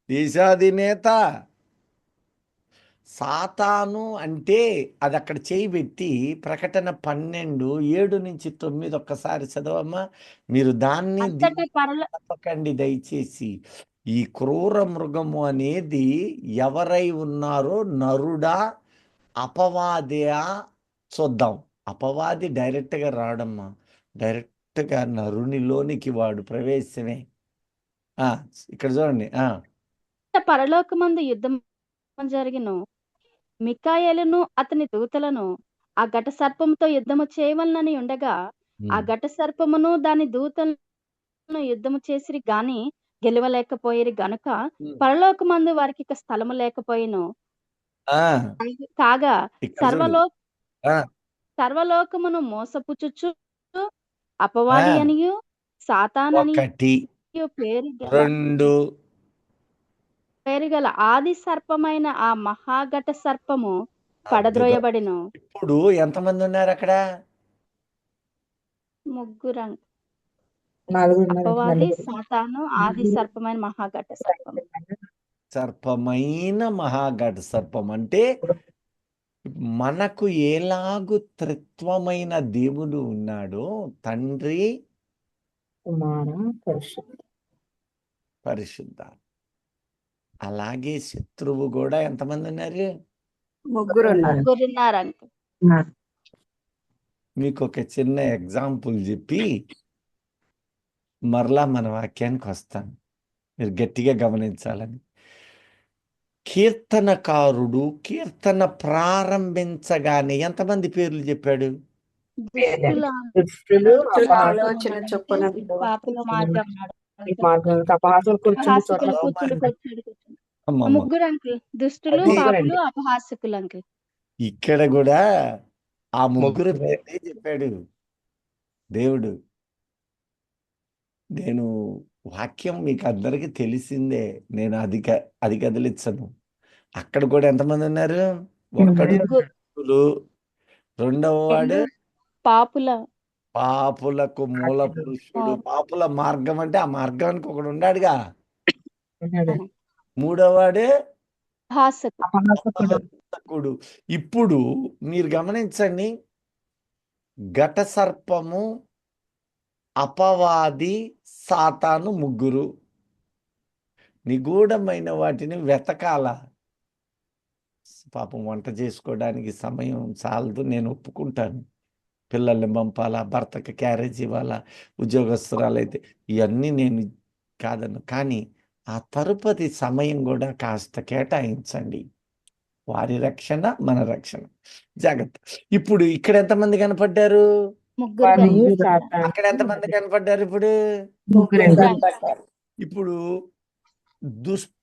దేశాధినేత. సాతాను అంటే అది అక్కడ చేయి పెట్టి ప్రకటన 12:7-9 ఒక్కసారి చదవమ్మా. మీరు దాన్ని అంతటా తప్పకండి దయచేసి. ఈ క్రూర మృగము అనేది ఎవరై ఉన్నారో, నరుడా అపవాదియా చూద్దాం. అపవాది డైరెక్ట్గా రావడమ్మా, డైరెక్ట్గా నరునిలోనికి వాడు ప్రవేశమే. ఇక్కడ చూడండి. పరలోకమందు యుద్ధం జరిగిన మికాయేలును అతని దూతలను ఆ ఘట సర్పముతో యుద్ధము చేయవలనని ఉండగా ఆ ఘట సర్పమును దాని దూతలను యుద్ధము చేసిరి గాని గెలవలేకపోయిరి గనుక పరలోకమందు వారికి ఇక స్థలము లేకపోయిను. కాగా సర్వలోకమును మోసపుచుచు అపవాది అనియు సాతాననియు పేరు గల ఆది సర్పమైన ఆ మహాఘట సర్పము పడద్రోయబడిను. ఇప్పుడు ఎంతమంది ఉన్నారు అక్కడ? 3. అపవాది, సాతాను, ఆది సర్పమైన మహాఘట సర్పం. సర్పమైన మహాఘట సర్పం అంటే మనకు ఎలాగు త్రిత్వమైన దేవుడు ఉన్నాడో, తండ్రి, కుమార, పరిశుద్ధ, అలాగే శత్రువు కూడా ఎంతమంది ఉన్నారు? 3 ఉన్నారు. మీకు ఒక చిన్న ఎగ్జాంపుల్ చెప్పి మరలా మన వాక్యానికి వస్తాను, మీరు గట్టిగా గమనించాలని. కీర్తనకారుడు కీర్తన ప్రారంభించగానే ఎంతమంది పేర్లు చెప్పాడు? ఆలోచన చొప్పున ముగ్గురు అంకుల్, దుష్టులు, పాపులు, అపహాసకులు అంకుల్. ఇక్కడ కూడా ఆ ముగ్గురు పేర్లే చెప్పాడు దేవుడు. నేను వాక్యం మీకు అందరికీ తెలిసిందే, నేను అది కదిలించను. అక్కడ కూడా ఎంతమంది ఉన్నారు? ఒక్కడు దుష్టులు, రెండవ వాడు పాపులకు మూల పురుషుడు. పాపుల మార్గం అంటే ఆ మార్గానికి ఒకడు ఉన్నాడుగా. మూడవవాడు అపహాసకుడు. ఇప్పుడు మీరు గమనించండి, ఘట సర్పము, అపవాది, సాతాను ముగ్గురు. నిగూఢమైన వాటిని వెతకాల. పాపం వంట చేసుకోవడానికి సమయం చాలదు, నేను ఒప్పుకుంటాను. పిల్లల్ని పంపాలా, భర్తకి క్యారేజ్ ఇవ్వాలా, ఉద్యోగస్తురాలైతే ఇవన్నీ నేను కాదను. కానీ ఆ తరుపతి సమయం కూడా కాస్త కేటాయించండి. వారి రక్షణ, మన రక్షణ, జాగ్రత్త. ఇప్పుడు ఇక్కడ ఎంతమంది కనపడ్డారు? అక్కడ ఎంతమంది కనపడ్డారు? ఇప్పుడు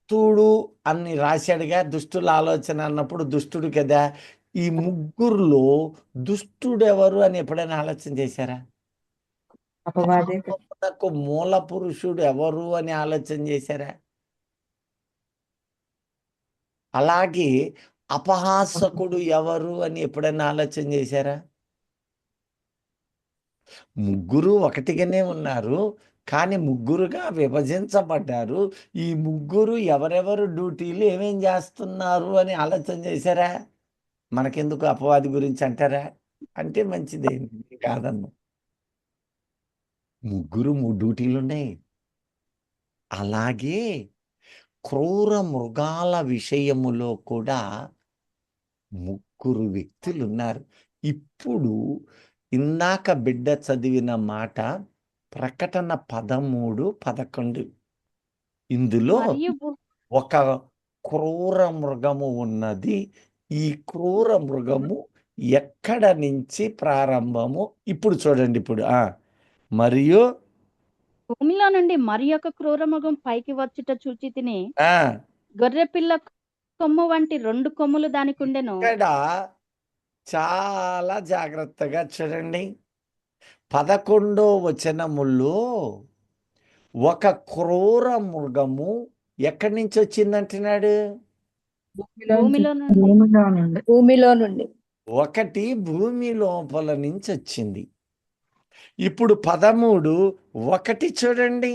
దుష్టుడు అని రాశాడుగా, దుష్టుల ఆలోచన అన్నప్పుడు దుష్టుడు కదా. ఈ ముగ్గురులో దుష్టుడు ఎవరు అని ఎప్పుడైనా ఆలోచన చేశారా? అపవాదే కదా. పాపమునకు మూల పురుషుడు ఎవరు అని ఆలోచన చేశారా? అలాగే అపహాసకుడు ఎవరు అని ఎప్పుడైనా ఆలోచన చేశారా? ముగ్గురు ఒకటిగానే ఉన్నారు, కానీ ముగ్గురుగా విభజించబడ్డారు. ఈ ముగ్గురు ఎవరెవరు డ్యూటీలు ఏమేం చేస్తున్నారు అని ఆలోచన చేశారా? మనకెందుకు అపవాది గురించి అంటారా? అంటే మంచిదే, కాదన్ను. ముగ్గురు డ్యూటీలు ఉన్నాయి. అలాగే క్రూర మృగాల విషయములో కూడా ముగ్గురు వ్యక్తులు ఉన్నారు. ఇప్పుడు ఇందాక బిడ్డ చదివిన మాట ప్రకటన 13:11. ఇందులో మరియు ఒక క్రూర మృగము ఉన్నది. ఈ క్రూర మృగము ఎక్కడ నుంచి ప్రారంభము? ఇప్పుడు చూడండి. ఇప్పుడు మరియు భూమిలో నుండి మరి ఒక క్రూరమృగం పైకి వచ్చుట చూచి తిని, ఆ గొర్రె పిల్ల కొమ్ము వంటి 2 కొమ్ములు దానికి ఉండెను. ఇక్కడ చాలా జాగ్రత్తగా చూడండి. 11వ వచనములో ఒక క్రూర మృగము ఎక్కడి నుంచి వచ్చిందంటున్నాడు? భూమిలో నుండి భూమిలో నుండి ఒకటి భూమి లోపల నుంచి వచ్చింది. ఇప్పుడు 13:1 చూడండి.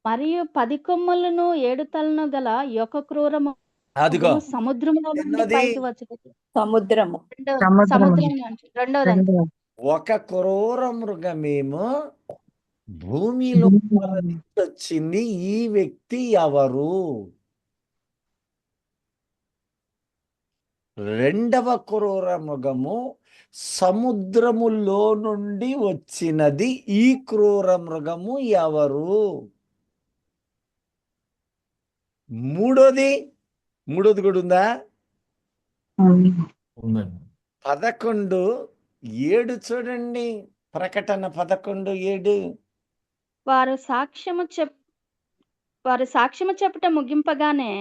మరియు 10 కొమ్ములను 7 తలను గల యొక్క క్రూరము అదిగో సముద్రంలో నుండి ఎన్నోది? పైకి వచ్చుట. సముద్రము సముద్రం నుంచి రెండోది. ఒక క్రూర మృగమేమో భూమి లోపల నుంచి వచ్చింది. ఈ వ్యక్తి ఎవరు? రెండవ క్రూర మృగము సముద్రములో నుండి వచ్చినది. ఈ క్రూర మృగము ఎవరు? మూడోది కూడా ఉందా? 11:7 చూడండి. ప్రకటన 11:7. వారు సాక్ష్యము చెప్పుట ముగింపగానే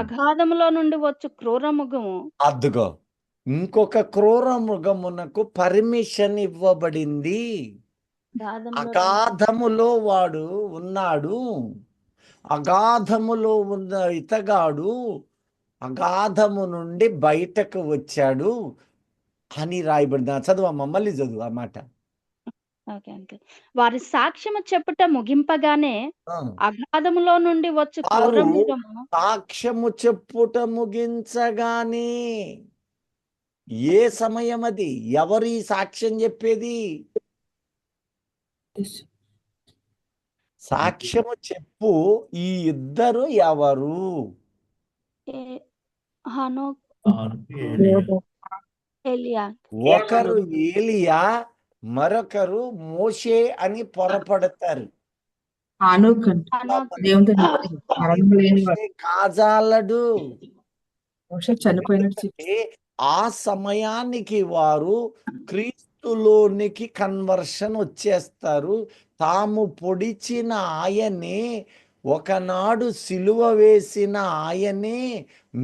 అగాధములో నుండి వచ్చు క్రూరమృగము. అద్దుగో ఇంకొక క్రూర మృగమునకు పర్మిషన్ ఇవ్వబడింది. అగాధములో వాడు ఉన్నాడు. అగాధములో ఉన్న ఇతగాడు అగాధము నుండి బయటకు వచ్చాడు అని రాయబడింది. చదువమ్మ, మళ్ళీ చదువు ఆ మాట. Okay uncle. వారి సాక్ష్యము చెప్పుట ముగింపగానే అగాధములో నుండి వచ్చు క్రూరమృగము. సాక్ష్యము చెప్పుట ముగించగానే ఏ సమయం అది? ఎవరు ఈ సాక్ష్యం చెప్పేది? సాక్ష్యము చెప్పు. ఈ ఇద్దరు ఎవరు? హనోక్, ఎలియా. ఒకరు ఏలియా, మరొకరు మోషే అని పొరపడతారు. మోషే కాజాలడు. చనిపోయినట్టు ఆ సమయానికి వారు క్రీస్తులోనికి కన్వర్షన్ వచ్చేస్తారు. తాము పొడిచిన ఆయనే, ఒకనాడు సిలువ వేసిన ఆయనే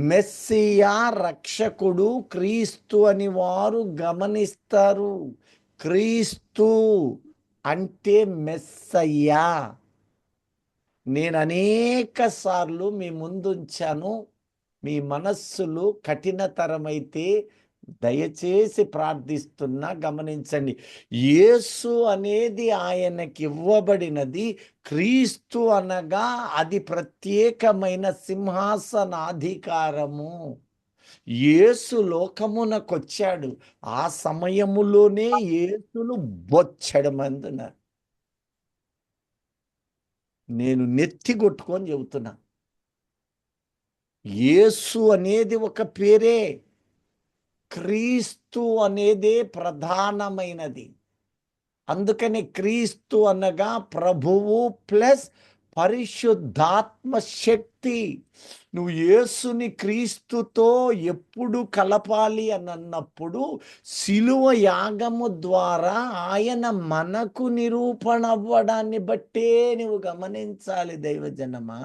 మెస్సియా, రక్షకుడు, క్రీస్తు అని వారు గమనిస్తారు. క్రీస్తు అంటే మెస్సయ్యా. నేను అనేక సార్లు మీ ముందుంచాను. మీ మనస్సులు కఠినతరమైతే దయచేసి ప్రార్థిస్తున్నా గమనించండి. యేసు అనేది ఆయనకి ఇవ్వబడినది. క్రీస్తు అనగా అది ప్రత్యేకమైన సింహాసనాధికారము. యేసు లోకమునకొచ్చాడు. ఆ సమయములోనే యేసులు బొచ్చెడు మంది ఉన్నారు. నేను నెత్తి కొట్టుకొని చెబుతున్నా. యేసు అనేది ఒక పేరే, క్రీస్తు అనేదే ప్రధానమైనది. అందుకని క్రీస్తు అనగా ప్రభువు ప్లస్ పరిశుద్ధాత్మ శక్తి. నువ్వు యేసుని క్రీస్తుతో ఎప్పుడు కలపాలి అని అన్నప్పుడు సిలువ యాగము ద్వారా ఆయన మనకు నిరూపణ అవ్వడాన్ని బట్టే నువ్వు గమనించాలి దైవజనమా.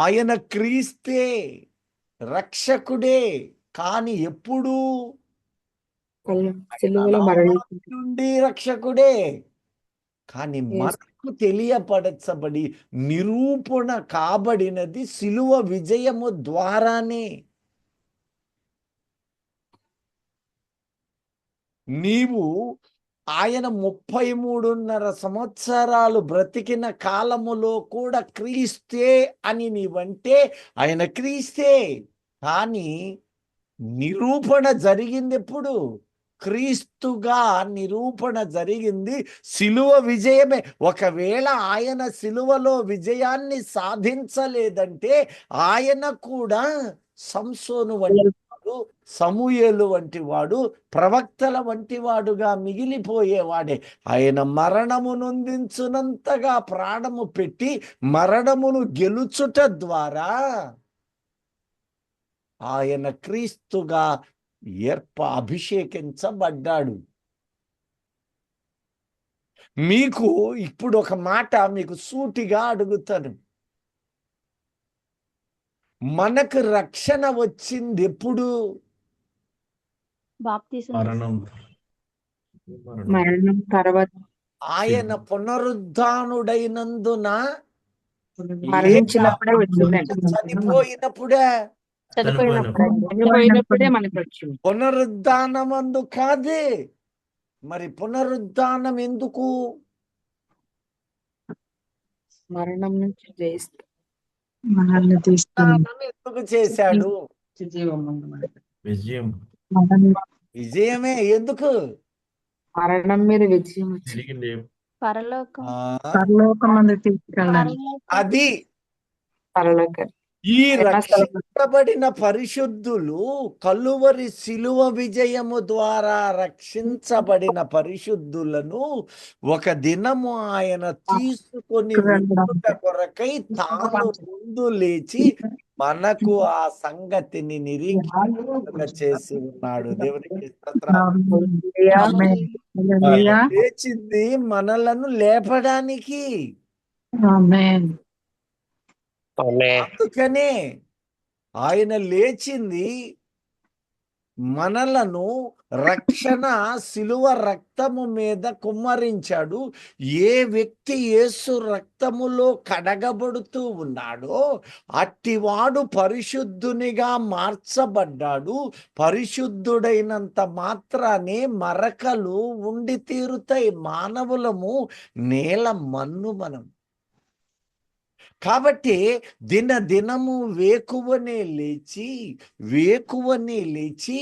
ఆయన క్రీస్తే, రక్షకుడే. కానీ ఎప్పుడు? సిలువలో మరణించి నుండి రక్షకుడే, కానీ Yes. మనకు తెలియపరచబడి నిరూపణ కాబడినది సిలువ విజయము ద్వారానే. నీవు ఆయన 33.5 సంవత్సరాలు బ్రతికిన కాలములో కూడా క్రీస్తే అని నీవంటే ఆయన క్రీస్తే, కానీ నిరూపణ జరిగింది ఎప్పుడు? క్రీస్తుగా నిరూపణ జరిగింది సిలువ విజయమే. ఒకవేళ ఆయన సిలువలో విజయాన్ని సాధించలేదంటే ఆయన కూడా సంసోను వంటి వాడు, సమూయేలు వంటి వాడు, ప్రవక్తల వంటి వాడుగా మిగిలిపోయేవాడే. ఆయన మరణము నొందించునంతగా ప్రాణము పెట్టి మరణమును గెలుచుట ద్వారా ఆయన క్రీస్తుగా అభిషేకించబడ్డాడు. మీకు ఇప్పుడు ఒక మాట మీకు సూటిగా అడుగుతాను. మనకు రక్షణ వచ్చింది ఎప్పుడు? బాప్తీసం మరణం తర్వాత ఆయన పునరుద్ధానుడైనందున మరణించినప్పుడే వచ్చిందండి. చనిపోయినప్పుడే. చనిపోయినప్పుడే మనకు వచ్చింది. పునరుద్ధానమందు కాదే. మరి పునరుద్ధానం ఎందుకు? మరణం నుంచి జయిస్తూ పునరుద్ధానం ఎందుకు చేశాడు? విజయమే. ఎందుకు? మరణం మీద విజయం వచ్చింది. పరలోకం అది పరలోకం. ఈ రక్షించబడిన పరిశుద్ధులు కలువరి సిలువ విజయము ద్వారా రక్షించబడిన పరిశుద్ధులను ఒక దినము ఆయన తీసుకొని వెళ్ళుట కొరకై తాను ముందు లేచి మనకు ఆ సంగతిని నిరీక్షణ చేసి ఉన్నాడు. దేవునికి స్తోత్రం. లేచింది మనలను లేపడానికి. అందుకనే ఆయన లేచింది మనలను రక్షణ సిలువ రక్తము మీద కుమ్మరించాడు. ఏ వ్యక్తి యేసు రక్తములో కడగబడుతూ ఉన్నాడో అట్టివాడు పరిశుద్ధునిగా మార్చబడ్డాడు. పరిశుద్ధుడైనంత మాత్రానే మరకలు ఉండి తీరుతాయి. మానవులము నేల మన్ను మనం. కాబట్టి దినదినము వేకువనే లేచి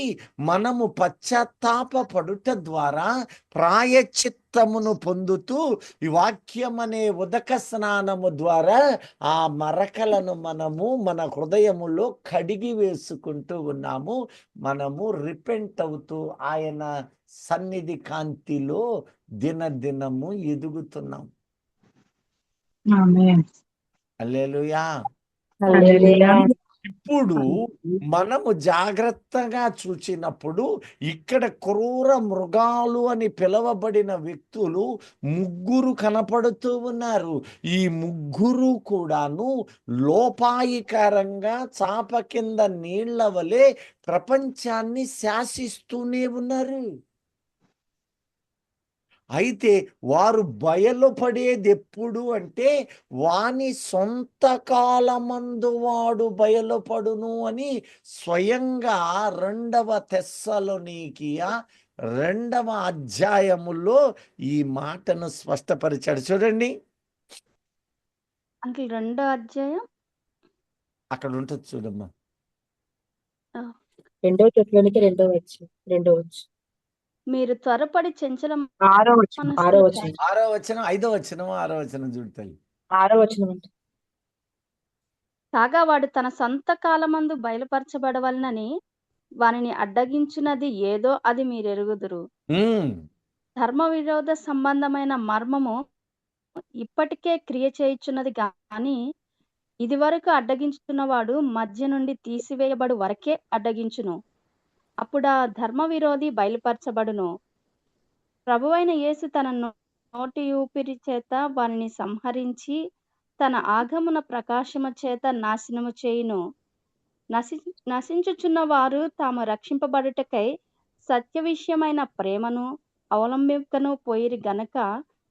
మనము పశ్చాత్తాప పడుట ద్వారా ప్రాయశ్చిత్తమును పొందుతూ ఈ వాక్యమనే ఉదక స్నానము ద్వారా ఆ మరకలను మనము మన హృదయములో కడిగి వేసుకుంటూ ఉన్నాము. మనము రిపెంట్ అవుతూ ఆయన సన్నిధి కాంతిలో దినదినము ఎదుగుతున్నాం. హల్లెలూయా. ఇప్పుడు మనము జాగ్రత్తగా చూచినప్పుడు ఇక్కడ క్రూర మృగాలు అని పిలువబడిన వ్యక్తులు 3 కనపడుతూ ఉన్నారు. ఈ 3 కూడాను లోపాయికరంగా చాప కింద నీళ్ల వలె ప్రపంచాన్ని శాసిస్తూనే ఉన్నారు. అయితే వారు బయలుపడేది ఎప్పుడు అంటే వాని సొంత కాలమందు వాడు బయలుపడును అని స్వయంగా 2వ తెస్సలోనికీయ 2వ అధ్యాయములో ఈ మాటను స్పష్టపరిచాడు. చూడండి, అంకుల్ 2వ అధ్యాయం అక్కడ ఉంటుంది చూడమ్మా. 2వ తెస్సలోనికీ 2వ అధ్యాయం. మీరు త్వరపడి చంచల 6వ వచనం 5వ వచనం 6వ వచనం చూడతాయి. 6వ వచనం అంటే కాగా వాడు తన సొంత కాలమందు బయలుపరచబడవలనని వానిని అడ్డగించున్నది ఏదో అది మీరెరుగుదురు. ధర్మ విరోధ సంబంధమైన మర్మము ఇప్పటికే క్రియ చేయుచున్నది గాని ఇది వరకు అడ్డగించుతున్నవాడు మధ్య నుండి తీసివేయబడు వరకే అడ్డగించును. అప్పుడు ఆ ధర్మ విరోధి బయలుపరచబడును. ప్రభువైన యేసు తన నోటి ఊపిరి చేత వారిని సంహరించి తన ఆగమన ప్రకాశము చేత నాశనము చేయును. నశించుచున్న వారు తాము రక్షింపబడుటకై సత్య విషయమైన ప్రేమను అవలంబింపకను పోయిరి గనక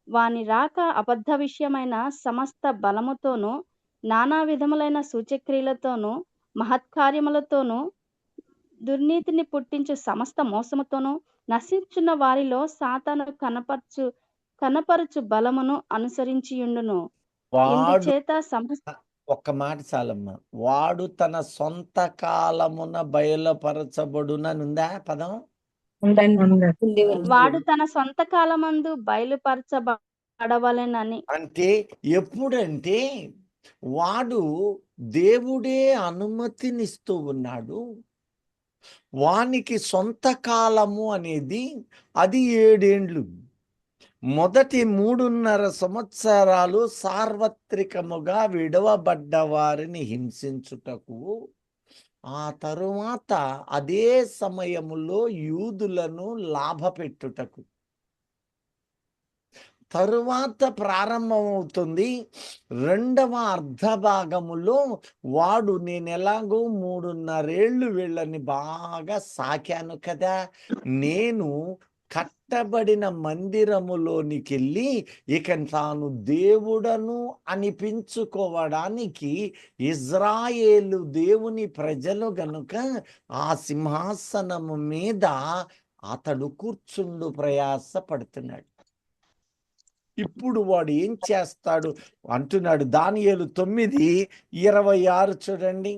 వాని రాక అబద్ధ విషయమైన సమస్త బలముతోనూ నానా విధములైన సూచక్రియలతోనూ మహత్కార్యములతోనూ దుర్నీతిని పుట్టించు సమస్త మోసముతోనూ నశించున్న వారిలో సాతాను కనపరుచు బలమును అనుసరించియుండును. వాడు ఇందుచేత సమస్త ఒక్క మాట చాలమ్మా. వాడు తన సొంత కాలమున బయలుపరచబడునని ఉందా పదం? వాడు తన సొంత కాలమందు బయలుపరచబడవలెనని. అంటే ఎప్పుడంటే వాడు దేవుడే అనుమతినిస్తూ ఉన్నాడు. వానికి సొంత కాలము అనేది అది 7 ఏండ్లు. మొదటి 3.5 సంవత్సరాలు సార్వత్రికముగా విడవబడ్డ వారిని హింసించుటకు, ఆ తరువాత అదే సమయములో యూదులను లాభపెట్టుటకు. తరువాత ప్రారంభమవుతుంది 2వ అర్ధ భాగములో వాడు నేను ఎలాగో 3.5 ఏళ్ళు వీళ్ళని బాగా సాకాను కదా, నేను కట్టబడిన మందిరములోనికి వెళ్ళి ఇక తాను దేవుడను అనిపించుకోవడానికి ఇజ్రాయేలు దేవుని ప్రజలు గనుక ఆ సింహాసనము మీద అతడు కూర్చుండు ప్రయాస పడుతున్నాడు. ఇప్పుడు వాడు ఏం చేస్తాడు అంటున్నాడు. దానియేలు 9:26 చూడండి.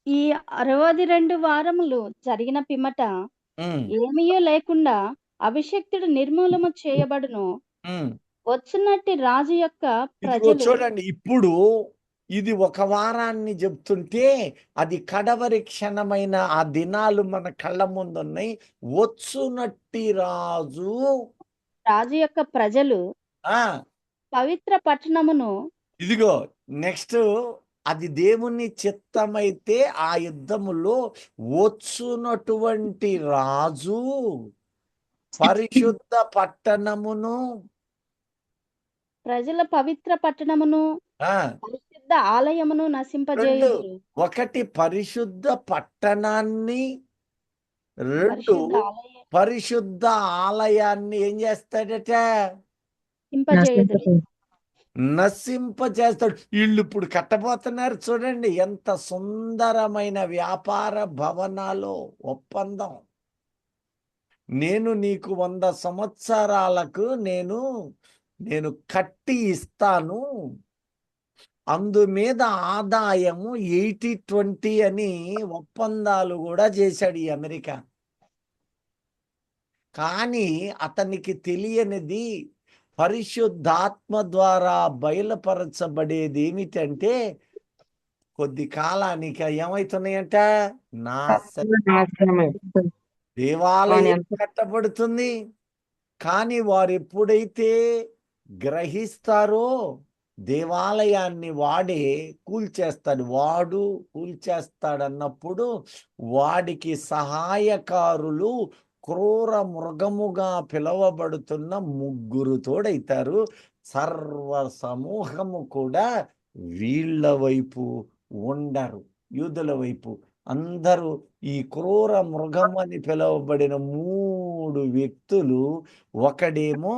ఈ 62 వారములు జరిగిన పిమ్మట ఏమీయూ లేకుండా అభిషక్తుడు నిర్మూలము చేయబడును. వచ్చునట్టి రాజు యొక్క ఇదిగో ప్రజలు చూడండి, ఇప్పుడు ఇది 1 వారాన్ని చెప్తుంటే అది కడవరి క్షణమైన ఆ దినాలు మన కళ్ళ ముందు ఉన్నాయి. వచ్చునట్టి రాజు యొక్క ప్రజలు ఆ పవిత్ర పట్టణమును ఇదిగో నెక్స్ట్ అది దేవుని చిత్తమైతే ఆ యుద్ధములో వచ్చునటువంటి రాజు పరిశుద్ధ పట్టణమును, ప్రజల పవిత్ర పట్టణమును పరిశుద్ధ ఆలయమును నశింపజేయుదురు. 1 పరిశుద్ధ పట్టణాన్ని, 2 పరిశుద్ధ ఆలయాన్ని ఏం చేస్తాడట? నశింపజేస్తాడు. వీళ్ళు ఇప్పుడు కట్టబోతున్నారు చూడండి, ఎంత సుందరమైన వ్యాపార భవనాలు ఒప్పందం. నేను నీకు 100 సంవత్సరాలకు నేను కట్టి ఇస్తాను, అందు మీద ఆదాయము 80-20 అని ఒప్పందాలు కూడా చేశాడు ఈ అమెరికా. కానీ అతనికి తెలియనిది పరిశుద్ధాత్మ ద్వారా బయలుపరచబడేది ఏమిటంటే కొద్ది కాలానికి ఏమవుతున్నాయంట? దేవాలయం కట్టబడుతుంది. కానీ వారు ఎప్పుడైతే గ్రహిస్తారో దేవాలయాన్ని వాడే కూల్చేస్తాడన్నప్పుడు వాడికి సహాయకారులు క్రూర మృగముగా పిలువబడుతున్న 3 తోడైతారు. సర్వ సమూహము కూడా వీళ్ళ వైపు ఉండరు, యూదుల వైపు. అందరూ ఈ క్రూర మృగం అని పిలువబడిన 3 వ్యక్తులు, ఒకడేమో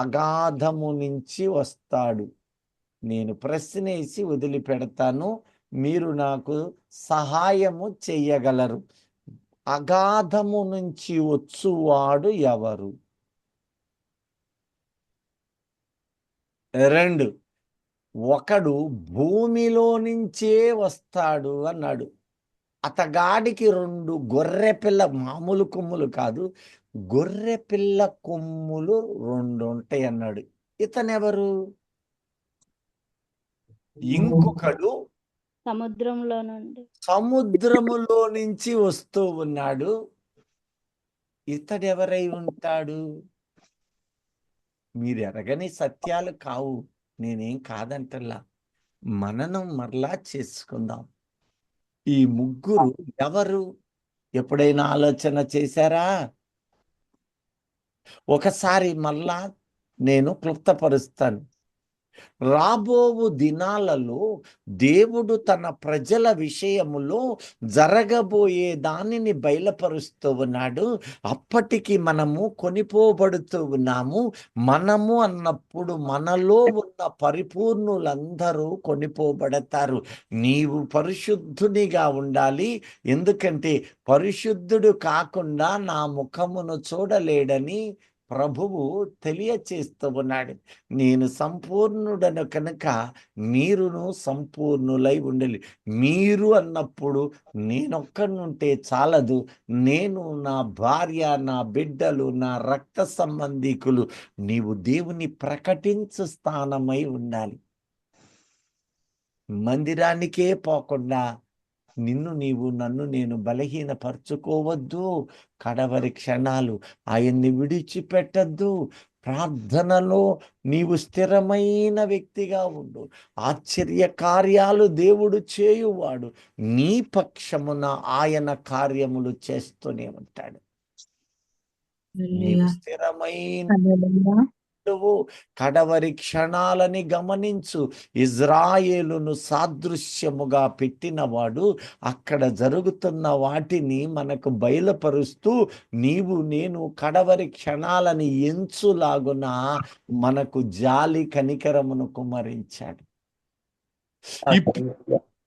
అగాధము నుంచి వస్తాడు. నేను ప్రశ్నేసి వదిలిపెడతాను, మీరు నాకు సహాయము చెయ్యగలరు. అగాధము నుంచి వచ్చువాడు ఎవరు? 2 ఒకడు భూమిలో నుంచే వస్తాడు అన్నాడు. అతగాడికి 2 గొర్రె పిల్ల, మామూలు కొమ్ములు కాదు, గొర్రె పిల్ల కొమ్ములు 2 ఉంటాయి అన్నాడు. ఇతనెవరు? ఇంకొకడు సముద్రములో నుంచి వస్తూ ఉన్నాడు. ఇతడెవరై ఉంటాడు? మీరు ఎరగని సత్యాలు కావు, నేనేం కాదంటల్లా. మననం మరలా చేసుకుందాం. ఈ 3 ఎవరు? ఎప్పుడైనా ఆలోచన చేశారా? ఒకసారి మళ్ళా నేను క్లుప్తపరుస్తాను. రాబోవు దినాలలో దేవుడు తన ప్రజల విషయములో జరగబోయే దానిని బయలుపరుస్తూ ఉన్నాడు. అప్పటికి మనము కొనిపోబడుతూ ఉన్నాము. మనము అన్నప్పుడు మనలో ఉన్న పరిపూర్ణులందరూ కొనిపోబడతారు. నీవు పరిశుద్ధునిగా ఉండాలి, ఎందుకంటే పరిశుద్ధుడు కాకుండా నా ముఖమును చూడలేడని ప్రభువు తెలియచేస్తూ ఉన్నాడు. నేను సంపూర్ణుడను కనుక మీరును సంపూర్ణులై ఉండాలి. మీరు అన్నప్పుడు నేనొక్కనుంటే చాలదు. నేను, నా భార్య, నా బిడ్డలు, నా రక్త సంబంధికులు, నీవు దేవుని ప్రకటించు స్థానమై ఉండాలి. మందిరానికే పోకుండా నిన్ను నీవు, నన్ను నేను బలహీనపరచుకోవద్దు. కడవరి క్షణాలు ఆయన్ని విడిచిపెట్టద్దు. ప్రార్థనలో నీవు స్థిరమైన వ్యక్తిగా ఉండు. ఆశ్చర్య కార్యాలు దేవుడు చేయువాడు. నీ పక్షమున ఆయన కార్యములు చేస్తూనే ఉంటాడు. నీవు స్థిరమైన కడవరి క్షణాలని గమనించు. ఇజ్రాయేలును సాదృశ్యముగా పెట్టినవాడు అక్కడ జరుగుతున్న వాటిని మనకు బయలుపరుస్తూ నీవు నేను కడవరి క్షణాలని ఎంచులాగున మనకు జాలి కనికరమును కుమ్మరించాడు.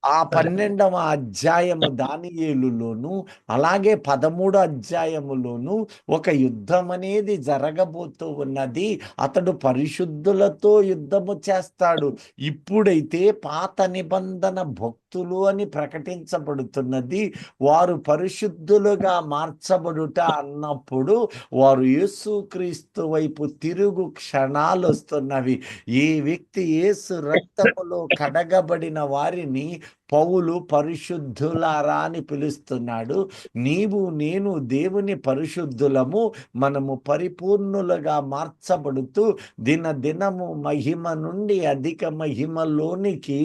ఆ 12వ అధ్యాయము దానియేలులోను, అలాగే 13వ అధ్యాయములోను ఒక యుద్ధం అనేది జరగబోతూ ఉన్నది. అతడు పరిశుద్ధులతో యుద్ధము చేస్తాడు. ఇప్పుడైతే పాత నిబంధన భక్తులు అని ప్రకటించబడుతున్నది. వారు పరిశుద్ధులుగా మార్చబడుట అన్నప్పుడు వారు యేసుక్రీస్తు వైపు తిరుగు క్షణాలు వస్తున్నవి. ఏ వ్యక్తి యేసు రక్తములో కడగబడిన వారిని పౌలు పరిశుద్ధులారా అని పిలుస్తున్నాడు. నీవు నేను దేవుని పరిశుద్ధులము. మనము పరిపూర్ణులుగా మార్చబడుతూ దినదినము మహిమ నుండి అధిక మహిమలోనికి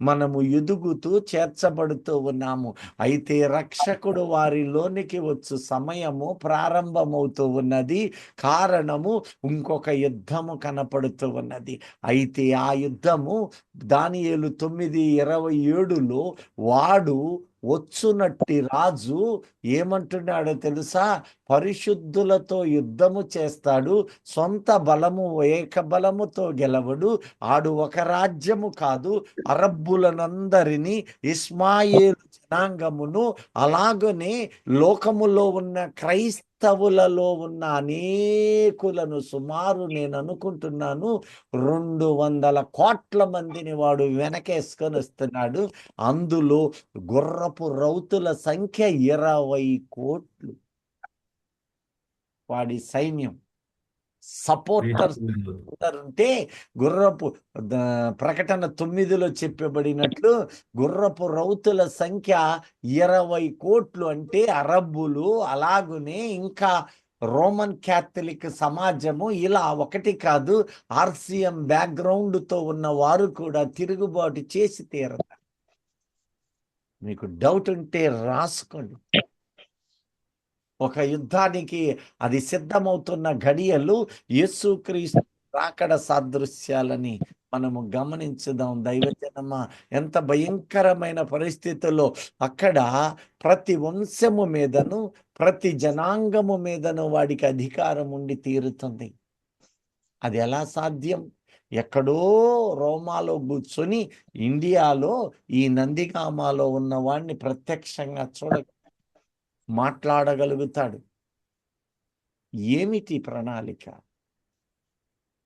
మనము ఎదుగుతూ చేర్చబడుతూ ఉన్నాము. అయితే రక్షకుడు వారిలోనికి వచ్చు సమయము ప్రారంభమవుతూ ఉన్నది. కారణము ఇంకొక యుద్ధము కనపడుతూ ఉన్నది. అయితే ఆ యుద్ధము దానియేలు 9:27లో వాడు వచ్చునట్టి రాజు ఏమంటున్నాడో తెలుసా? పరిశుద్ధులతో యుద్ధము చేస్తాడు, సొంత బలము ఏక బలముతో గెలవడు. ఆడు ఒక రాజ్యము కాదు, అరబ్బులనందరినీ, ఇస్మాయేలు జనాంగమును, అలాగనే లోకములో ఉన్న క్రైస్తవులలో ఉన్న అనేకులను, సుమారు నేను అనుకుంటున్నాను 200 కోట్ల మందిని వాడు వెనకేసుకొని వస్తున్నాడు. అందులో గుర్రపు రౌతుల సంఖ్య 20 కోట్లు. వాడి సైన్యం సపోర్టర్స్ ఉంటే గుర్రపు ప్రకటన 9లో చెప్పబడినట్లు గుర్రపు రౌతుల సంఖ్య 20 కోట్లు. అంటే అరబ్బులు, అలాగునే ఇంకా రోమన్ క్యాథలిక్ సమాజము, ఇలా ఒకటి కాదు, ఆర్సిఎం బ్యాక్గ్రౌండ్తో ఉన్న వారు కూడా తిరుగుబాటు చేసి తీరతారు. మీకు డౌట్ ఉంటే రాసుకోండి. ఒక యుద్ధానికి అది సిద్ధమవుతున్న ఘడియలు యేసుక్రీస్తు రాకడ సాదృశ్యాలని మనము గమనించుదాం. దైవజనమా, ఎంత భయంకరమైన పరిస్థితుల్లో అక్కడ ప్రతి వంశము మీదను ప్రతి జనాంగము మీదను వాడికి అధికారం ఉండి తీరుతుంది. అది ఎలా సాధ్యం? ఎక్కడో రోమాలో కూర్చొని ఇండియాలో ఈ నందిగామాలో ఉన్న వాడిని ప్రత్యక్షంగా మాట్లాడగలుగుతాడు. ఏమిటి ప్రణాళిక?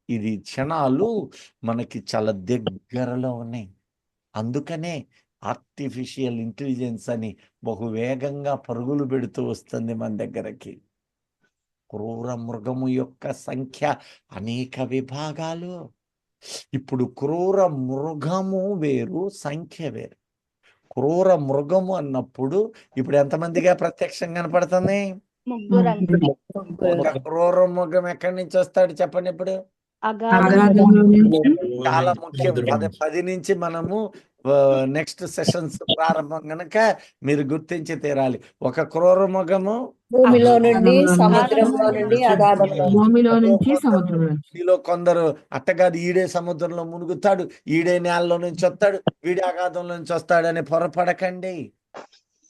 ఇది క్షణాలు మనకి చాలా దగ్గరలో ఉన్నాయి. అందుకనే ఆర్టిఫిషియల్ ఇంటెలిజెన్స్ అని బహు వేగంగా పరుగులు పెడుతూ వస్తుంది మన దగ్గరకి. క్రూర మృగము యొక్క సంఖ్య అనేక విభాగాలు. ఇప్పుడు క్రూర మృగము వేరు, సంఖ్య వేరు. క్రూర మృగము అన్నప్పుడు ఇప్పుడు ఎంతమందిగా ప్రత్యక్షంగా కనపడుతుంది? ఒక క్రూర మృగం ఎక్కడి నుంచి వస్తాడు చెప్పండి. ఇప్పుడు చాలా ముఖ్యం. 10 నుంచి మనము నెక్స్ట్ సెషన్స్ ప్రారంభం గనక మీరు గుర్తించి తీరాలి. ఒక క్రూర మృగము భూమిలో నుండి ఆహారము సముద్రంలో నుండి అగాధంలో నుంచి. భూమిలో నుంచి సముద్రం నుంచి. మీలో కొందరు అట్టగాదు, ఈడే సముద్రంలో మునుగుతాడు, ఈడే నేలలో నుంచి వస్తాడు, వీడి అగాధంలో నుంచి వస్తాడని పొరపడకండి.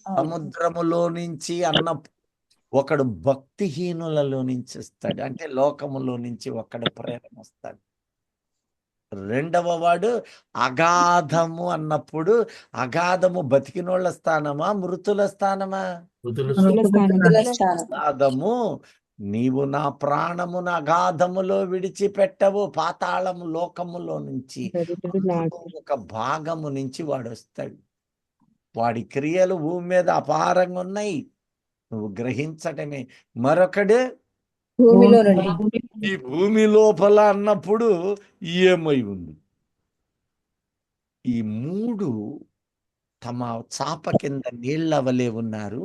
సముద్రములో నుంచి అన్న ఒకడు భక్తిహీనులలో నుంచి వస్తాడు, అంటే లోకములో నుంచి ఒకడు ప్రేరణ వస్తాడు. రెండవ వాడు అగాధము అన్నప్పుడు అగాధము బతికినోళ్ళ స్థానమా మృతుల స్థానమా? అగాధము, నీవు నా ప్రాణమును అగాధములో విడిచిపెట్టవు, పాతాళము లోకములో నుంచి ఒక భాగము నుంచి వాడు వస్తాడు. వాడి క్రియలు భూమి మీద అపారంగా ఉన్నాయి, నువ్వు గ్రహించటమే. మరొకడు భూమిలో నుండి. ఈ భూమి లోపల అన్నప్పుడు ఏమై ఉంది? ఈ మూడు తమ చాప కింద నీళ్ళవలే ఉన్నారు.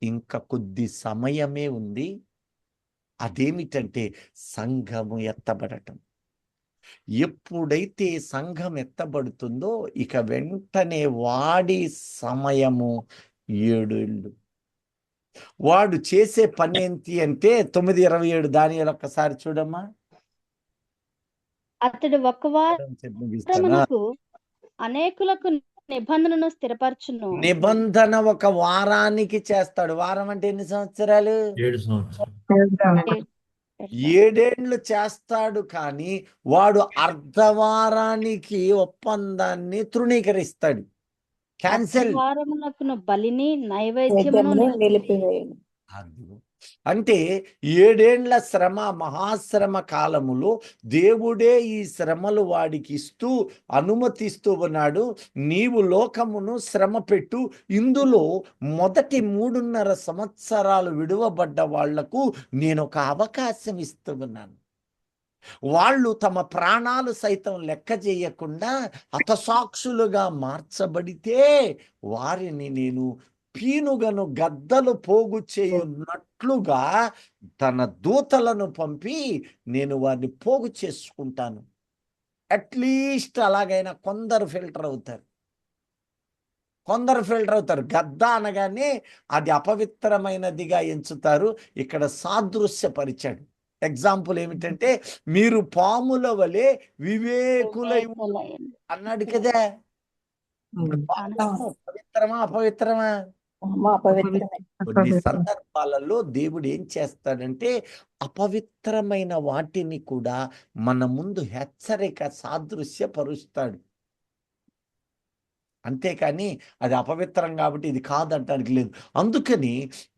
ఇంకా కొద్ది సమయమే ఉంది. అదేమిటంటే సంఘము ఎత్తబడటం. ఎప్పుడైతే సంఘం ఎత్తబడుతుందో ఇక వెంటనే వాడి సమయము 7 ఏళ్ళు. వాడు చేసే పని ఏంటి అంటే 9:27 దానియేలు ఒక్కసారి చూడమ్మా. అతడు ఒక వారమునకు అనేకులకు నిబంధనను స్థిరపరచును. నిబంధన ఒక వారానికి చేస్తాడు. వారం అంటే ఎన్ని సంవత్సరాలు? 7 సంవత్సరాలు. 7 ఏళ్ళు చేస్తాడు. కానీ వాడు అర్ధవారానికి ఒప్పందాన్ని తృణీకరిస్తాడు, క్యాన్సెల్. వారమునకును బలిని నైవేద్యమును నిలిపివేయను. అంటే 7 ఏళ్ల శ్రమ, మహాశ్రమ కాలములో దేవుడే ఈ శ్రమలు వాడికి ఇస్తూ అనుమతిస్తూ ఉన్నాడు. నీవు లోకమును శ్రమ పెట్టు, ఇందులో మొదటి 3.5 సంవత్సరాలు విడువబడ్డ వాళ్లకు నేను ఒక అవకాశం ఇస్తూ ఉన్నాను. వాళ్ళు తమ ప్రాణాలు సైతం లెక్క చేయకుండా హతసాక్షులుగా మార్చబడితే వారిని నేను పీనుగను గద్దలు పోగు చేయున్నట్లుగా తన దూతలను పంపి నేను వారిని పోగు చేసుకుంటాను. అట్లీస్ట్ అలాగైనా కొందరు ఫిల్టర్ అవుతారు. గద్ద అనగానే అది అపవిత్రమైనదిగా ఎంచుతారు. ఇక్కడ సాదృశ్యపరిచాడు. ఎగ్జాంపుల్ ఏమిటంటే, మీరు పాముల వలె వివేకులై అన్నాడు కదా. పవిత్రమా అపవిత్రమా? కొన్ని సందర్భాలలో దేవుడు ఏం చేస్తాడంటే అపవిత్రమైన వాటిని కూడా మన ముందు హెచ్చరిక సాదృశ్యపరుస్తాడు. అంతేకాని అది అపవిత్రం కాబట్టి ఇది కాదంటానికి లేదు. అందుకని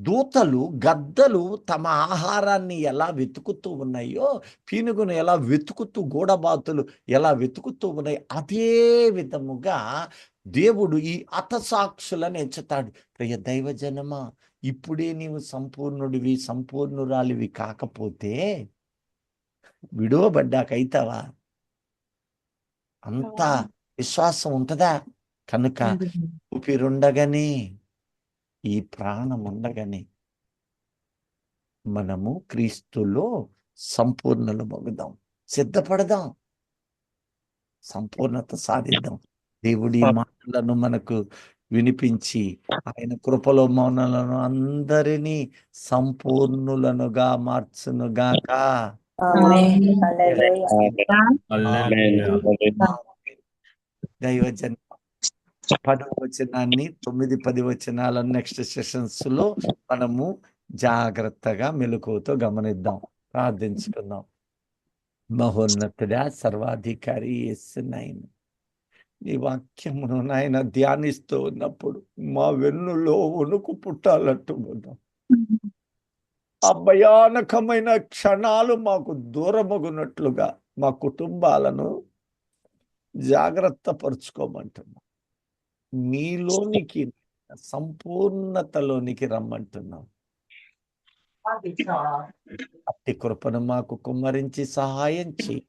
దూతలు, గద్దలు తమ ఆహారాన్ని ఎలా వెతుకుతూ ఉన్నాయో, పీనుగును ఎలా వెతుకుతూ, గూడబాతులు ఎలా వెతుకుతూ ఉన్నాయి, అదే విధముగా దేవుడు ఈ హతసాక్షులను ఎంచుతాడు. ప్రియ దైవజనమా, ఇప్పుడే నీవు సంపూర్ణుడివి, సంపూర్ణురాలివి కాకపోతే విడువబడ్డాకైతావా? అంత విశ్వాసం ఉంటుందా? కనుక ఊపిరుండగానే, ఈ ప్రాణం ఉండగానే మనము క్రీస్తులో సంపూర్ణలు మగుదాం, సిద్ధపడదాం, సంపూర్ణత సాధిద్దాం. దేవుడి మాటలను మనకు వినిపించి ఆయన కృపలో మౌనలను అందరినీ సంపూర్ణులనుగా మార్చునుగాక. దైవజన్ 10వ వచనాన్ని, 9, 10 వచనాలను నెక్స్ట్ సెషన్స్ లో మనము జాగ్రత్తగా మెలకువతో గమనిద్దాం. ప్రార్థించుకుందాం. మహోన్నతుడా, సర్వాధికారి యేసు నాయన, నీ వాక్యమును నాయన ధ్యానిస్తూ ఉన్నప్పుడు మా వెన్నులో వణుకు పుట్టాలంటున్నాం. ఆ భయానకమైన క్షణాలు మాకు దూరమగునట్లుగా మా కుటుంబాలను జాగ్రత్త పరుచుకోమంటున్నాం. నీలోనికి, సంపూర్ణతలోనికి రమ్మంటున్నాం. అట్టి కృపను మాకు కుమ్మరించి సహాయం చేయ.